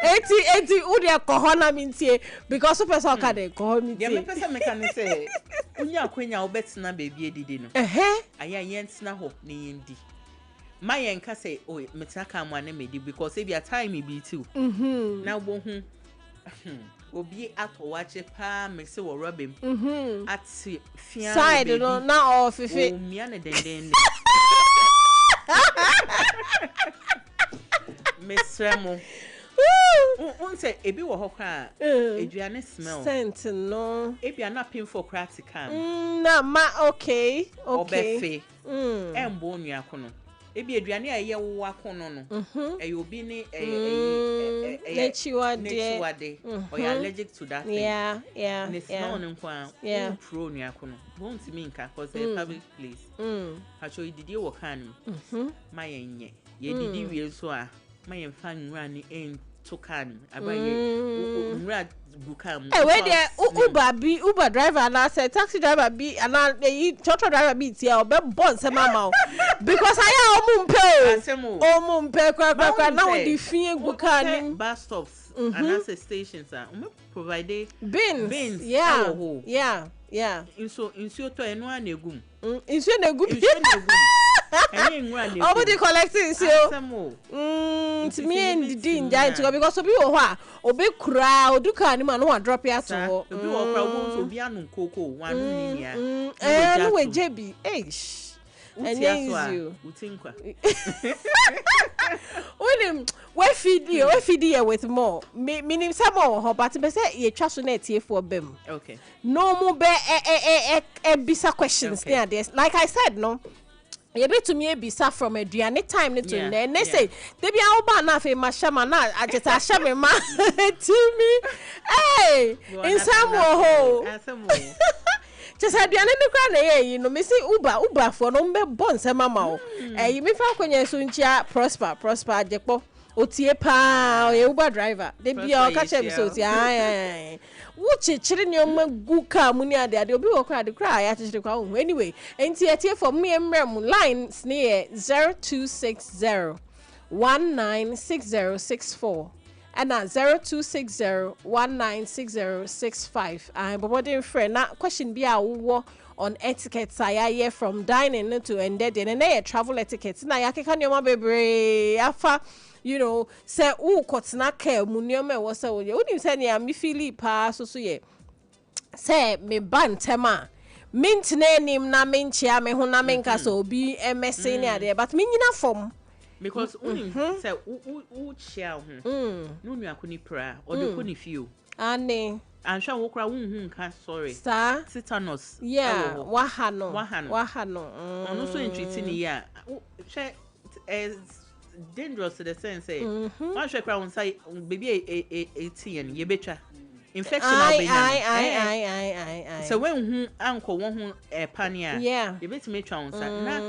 eti udi akohona mintie because person ka dey ko mintie ye me person me kan say unya akwenya wo betina baby edidi no aya ye ntina ho na yendi my enka say oh metina kam na medi because e be a time e be too na wo hu obi atowache pa me se wo robem at fia side no na off fifi o mia ne denden mesremo unse ebi wo hokra eduane smell scent no ebi ana pin for practical na ma okay obefe embo onua kono ebi eduane a ye wo akono no obi ni nechiwade or you allergic to that thing yeah ne smell no kwa pro onua kono won't mean ka cause a public place actually didi wo kan ma yenye ye didi wie so a ma yen fa nwura ni en to kan abaye nwura bukam where there Uber driver na say taxi driver be and chauffeur driver be tia obe bon se mama because I omumpe kwa na we di fin bukani bus stops and as stations are provide bins yeah inso to eno anegum inso negum Obody collecting so to me and the dinja to because obi wo ho a obi kura oduka ni ma no drop ya to ho obi wo kura wo obi anu koko wanu ni nia no we jebi and you utinkwa when we feed here with more meaning some more but be say ye twa so na tie for bem okay no mo be bisa questions there like I said no you be to me bisa from aduane time ne to and they say they be awo na fe ma shama na ajeta shame ma to me hey in some ho just aduane ne kra na ye you know me say uber for no be bon se mama o you me fa kwanya so nchia prosper ajepo otie pa o uber driver they be o ka chem so ti wuchi chiri ni o gu ka mu ni ade obi wo kra de kra ya chiri kwa ho anyway enti etie for me emrem lines near 0260 196064 and 0260196065 and bobodin friend na question be a wo on etiquette I hear from dining to ended and na travel etiquette na yakeka ni o ma bebre afa you know say kotna care mu ni o me wo say wo nim say ne am feel pa so ye say me ban tema mint na nim na menchia me ho na menka so obi emese ni ade but me nyina form because say u chia ho no nua ko ni pra o de ko ni fio ane ansha wo kra hu nka sorry sir tetanus wahano ono so entreat ni ya she dangerous to the sense say one share crown say baby 18 ye betwa infection I so when hu anko won hu pania ye betime twa won sa na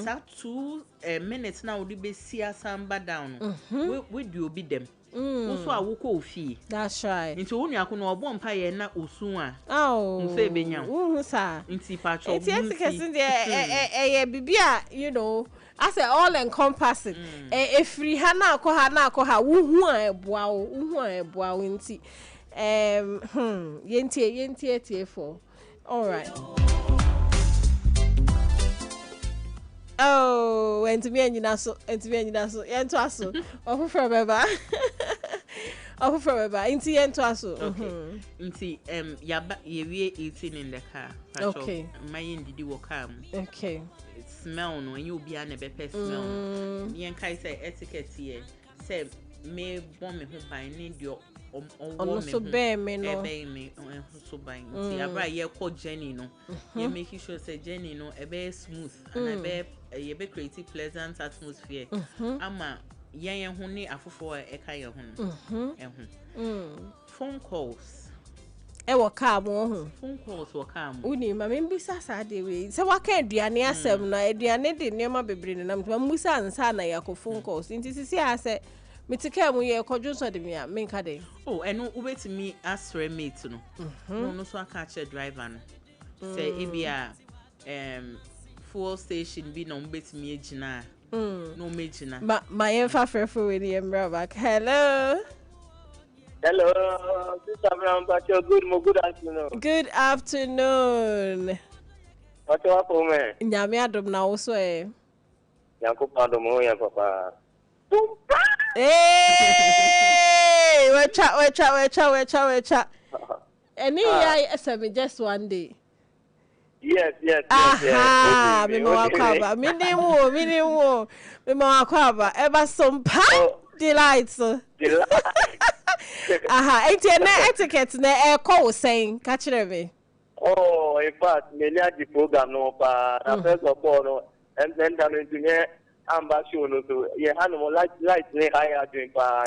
sa 2 minutes na odi be sia samba down we do obi dem so awoko ofi that's right nti wonu akono obo mpa ye na osun a mfe benya sa nti pa cho it's etiquette there bibia you know I say all encompassing free hana ko ha wu a eboa wo nti yentie for all right oh and me anyina so yento aso ofufro beba nti yento aso nti yaba yewie 18 in the car okay my ndidi wo car okay smell no you be an be smell me kai say etiquette here say me bon me ho ban ni dio on so be me no so ban ti abra ye ko journey no you make sure say journey no e be smooth and e be create pleasant atmosphere ama yen ho ni afofo e ka ye ho phone calls wo ka mo ho phone calls wo ka mo uni ma me mbisa sa de we se wa ka aduane asem na aduane de nema bebre ne nam to mbisa ansa na ya ko phone calls nti sisi ase mitike mu ye kodwo so de me a menka de eno ubetimi asre mate no no so aka che driver no say ebia fuel station bi no ubetimi agina no megina ma yen fa frefo we ni embra back hello Sister Brown, good afternoon. Good afternoon. What you up, man? Nyame adom na wo so Yankopon adom ho ya papa. Hey! Wecha. Any year, just one day. Yes. Aha, me makwaba. Me makwaba. Eba Sompa delights. Aha, etiquette na call saying, catch me. Oh, in fact, many of the program no, but first of all, and then the ambassador to you have no light higher doing by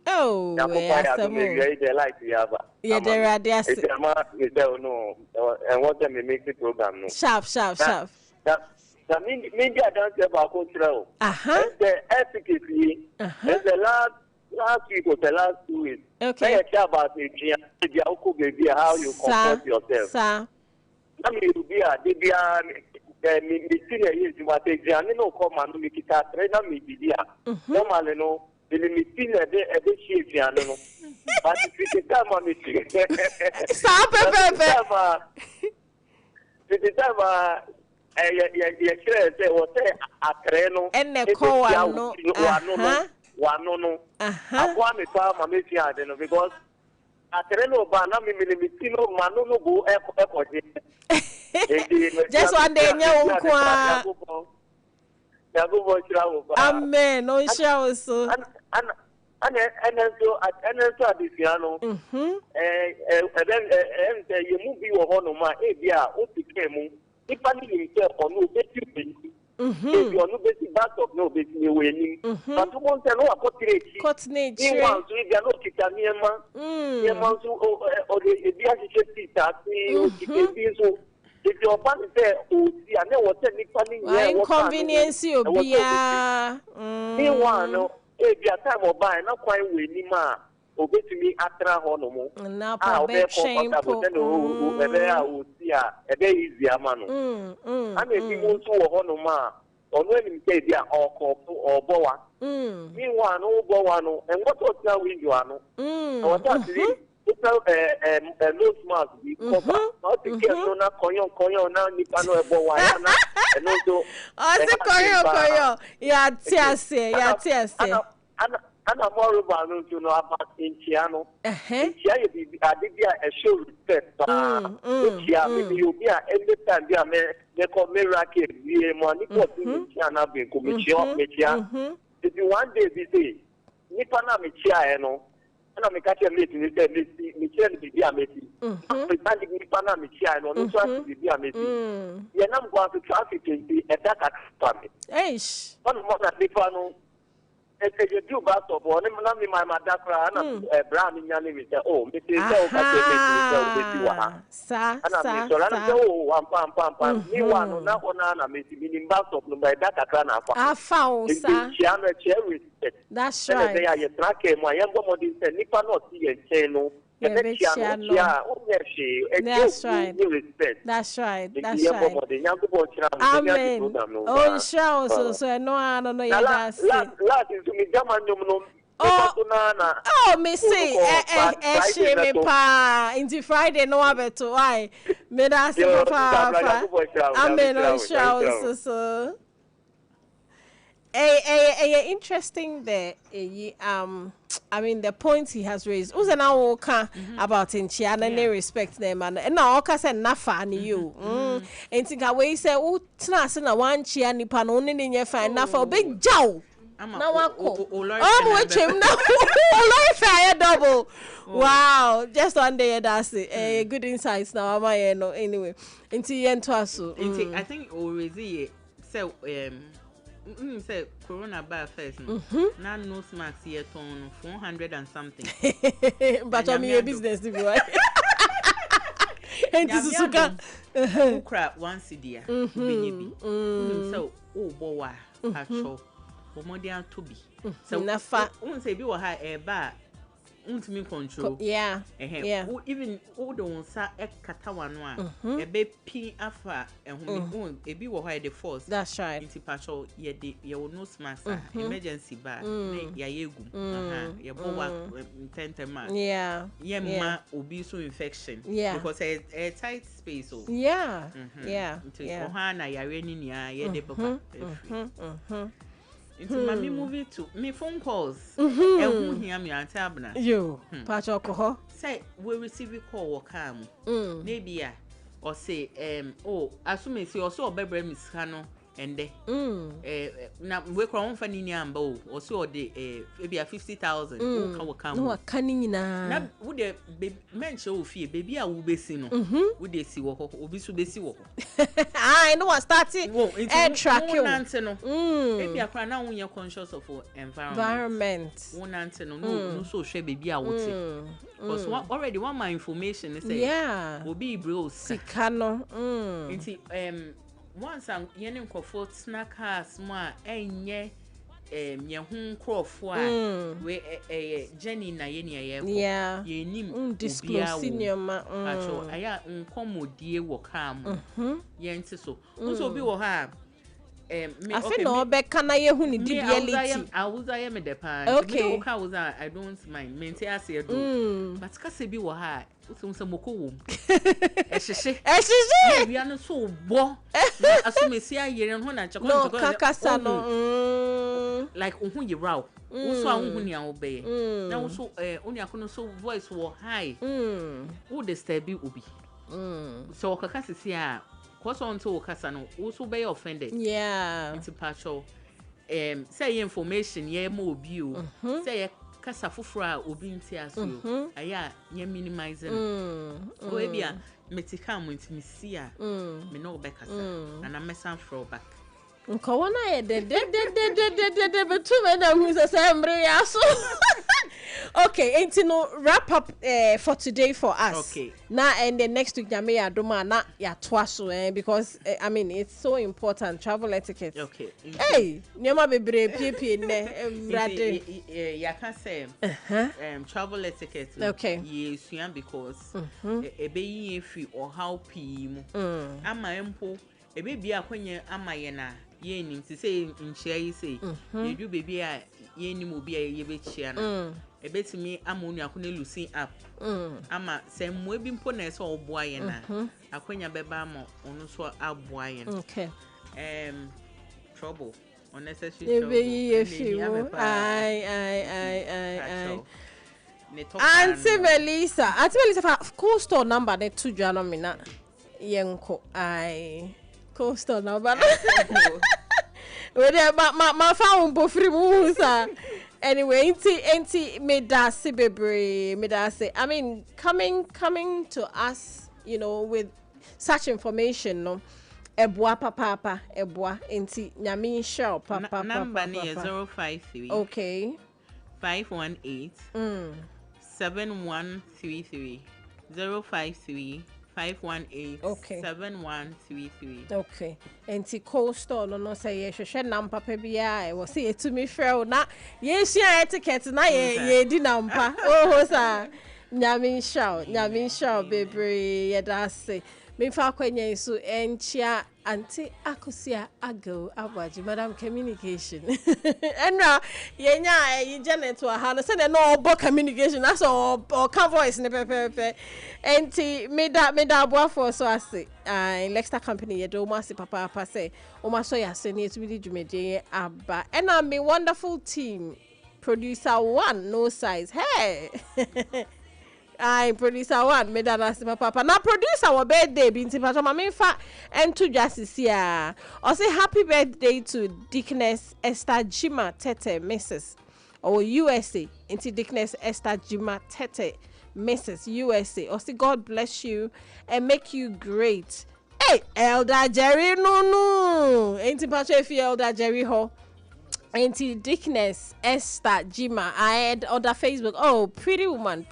oh, yeah, the light we have. Yeah, there are there. No, and what them make the program no. Sharp. The media don't have a control. The efficacy. The last week or the last 2 weeks. Okay. I care about the baby, how you comport yourself. Sir. I mean, me senior years you want to no come and make it a trainer me dia. No man no, the me senior a bit shape no. But if it time on it. Stop The time ya say what a treno and the call one no. Akwa me pa ma me tia de no because a treno ba na me tino manu no go just one day, amen. No show so. And so at the piano. Then you move your honor, Abia, Opicamo, if I need himself or no basic. If you are no basic back of no basic winning, but you want to know a cottage. He wants to be a look at Yama, or the Biashi. If your band there, see, I know what technically inconvenience you be. Meanwhile, if you are time of buying, not quite winning, ma, obey to me after a honor. Now, shameful. Will see a very easy, man. I may be moved to a honor, ma, or when you say they are or boa. Meanwhile, no boa, and what was now with you, Ano? Or that's it. Those marks be covered. Not to get no koyo now nipano ebo wayana and also koyo ya tiase ana more about no know about Inchiano. Inchia you be adibia a show respect Inchia maybe you be every time be a me come miracle be money for Inchiana be come mechia if you one day be say nipana mechia no and I'm a catcher meeting, Michelle be a meeting. Pretending Nipana Michia, no traffic be a meeting. You're not going to traffic in the attack at family. Eish. One more than Nipano. If you do back of one, I'm my Madakra and a brown in your name is oh, Mrs. Sir, and I'm so pam. Me one, not one, I'm meeting back of by that Akrana. I found, sir. That's right. They are your track, my young woman said, Nipa not see and channel. That's right. That's right. Amen. Oh, show so no, I don't know. Oh, me see, she me pa. Into Friday no abeto. Why? Me that's pa. Amen. Oh, show so. Interesting there. I mean the points he has raised. Who's now okay about Inchiana and they respect them and now okay say nafa ni you. And think away say oh tnas na one chia ni pan only in your fine nafa big jow. Now wako. Oh which him now. Fire double. Wow, just one day that's it. Good insights now. Am I no anyway. Into yentoasu. I think already so say corona bar first now no smacks here ton 400 and something but on your business to be right and this is crap one cd so oh boy actual bomodian to be so nafa won't say be wa ha bar untimi control even all the ones sa ekata wano a be pin afa ehun ebi wo high the force that's right inti patrol ye de ye will no smasa emergency bar ya yegum ye bo wa tentema ye ma obi so infection because a tight space so yeah ohana ya reni nia ye de papa Into my movie to me phone calls. And who hear me at Abena. You, patch alcohol. Say, we receive a call or come. Maybe or say, assume it's also a baby Miss Hano. And now we crown for Niambo or so maybe a 50,000 who come. No, canning now would the mention fee baby I will be seen. Would they see what will be so they see what I know what started air track you answer no maybe I cry now when you're conscious of environment one answer no so share baby I would say because already one my information is will be bros Sikano once I'm yearning for snack house more enye yehun crofo a we Jenny na ye yeah ye nim disclose nyoma acho aya nkomodie wo kam ye nti so nso bi wo ha me okay no be kana ye hu ni reality I was I am the pan okay I don't mind mente ase do but kase bi wo ha so moko wo ehye we are no so bo assume see ayere no na chako no kakasa no like ohun ye raw wo so ahun ni an obey na wo so oni akono so voice wo high wo disturb obi so kakasa see a cause on to kasa no wo so be offended yeah into patrol say information ye mo obi o say kasa fufura obi nti aso aya ye minimizing o e bia metika mo ntimi si a me no be kasa and I'm messing throw back nko wona ye de betu me na hu se sembre yaso okay ain't no wrap up for today for us okay now and the next week ya me ya doma na ya toa so because I mean it's so important travel etiquette okay hey nyoma bebre pie ne brade ya can say travel etiquette okay yes because ebe yin free or how pi mu ama empo ebe bia akwenye ama ye na ye nim ti say nchia yi say ye du baby a ye nim obi a ye be chia na ebetimi ama onu akona losing up ama se mo ebi mpo na eso oboa ye na akwenya beba ama onu so aboa ye okay trouble unnecessary trouble I Auntie Melissa for coastal number the 2 jano mina yenko I coastal number we ma found bo free mu sa anyway enti me da se bebre me da se I mean coming to us you know with such information no eboa papa eboa enti nyame show papa number ni 053 okay 518 7133 053 518 7133 okay enti coastal no say ye hwehwe nampa pa bia e wo say etumi frɛ na ye hia etiquette na ye di nampa oh sa nyame show bebre ye da say me fa kwanya so enchia anti akosia ago abaji madam communication enra yenya yi Janet wa ha no say no obo communication that's all can voice ne pepepe enti me da boa for so ase Lexter company ye do ma se papa say o ma so ya se ne etumi djumede aba and I'm a wonderful team producer one no size hey I producer one me dana si papa na producer our birthday binti pato mama fa entu justice here or say happy birthday to Dickness Esther Jima Tete Mrs. or USA into Dickness Esther Jima Tete Mrs. USA or say God bless you and make you great. Hey Elder Jerry no ain't pato if you Elder Jerry ho Auntie Dickness Esther Jima I had on the Facebook. Oh, pretty woman.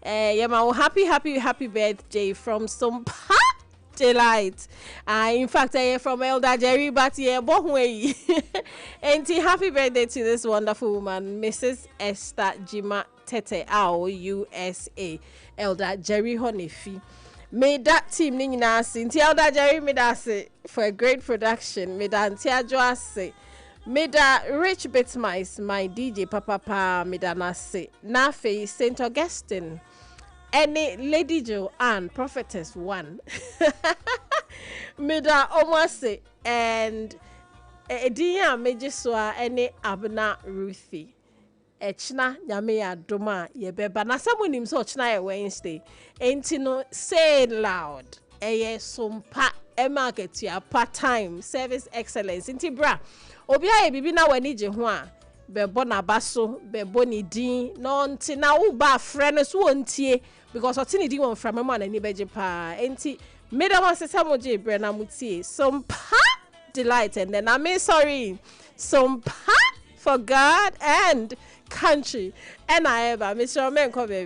Yeah, my happy birthday from Sompa Delight. In fact, I am from Elder Jerry, but yeah, both way. Auntie, happy birthday to this wonderful woman, Mrs. Esther Jima Tete USA. Elder Jerry Honefi. May that team nina sinti Elder Jerry made us for a great production. May that Auntie say. Meda Rich Bitmice, my DJ Papa Meda Nase, Nafe St. Augustine, any Lady Joanne, Prophetess 1, Meda Omase, and Ediya Majiswa any Abena Ruthy. Echna nyame ya doma ye beba na someone him so chna Wednesday. Ain't no say loud. Eye Sompa market ya part-time service excellence. Inti bra. Obia e bibi na wani je ho a bebo na baso bebo ni din no nti na wo ba frɛ no so wontie because otini din won fra mama na ni beje pa. Enti meda wan se samoje bre na mutie Sompa delight and then I'm sorry Sompa for God and country and I ever Mr. Menko baby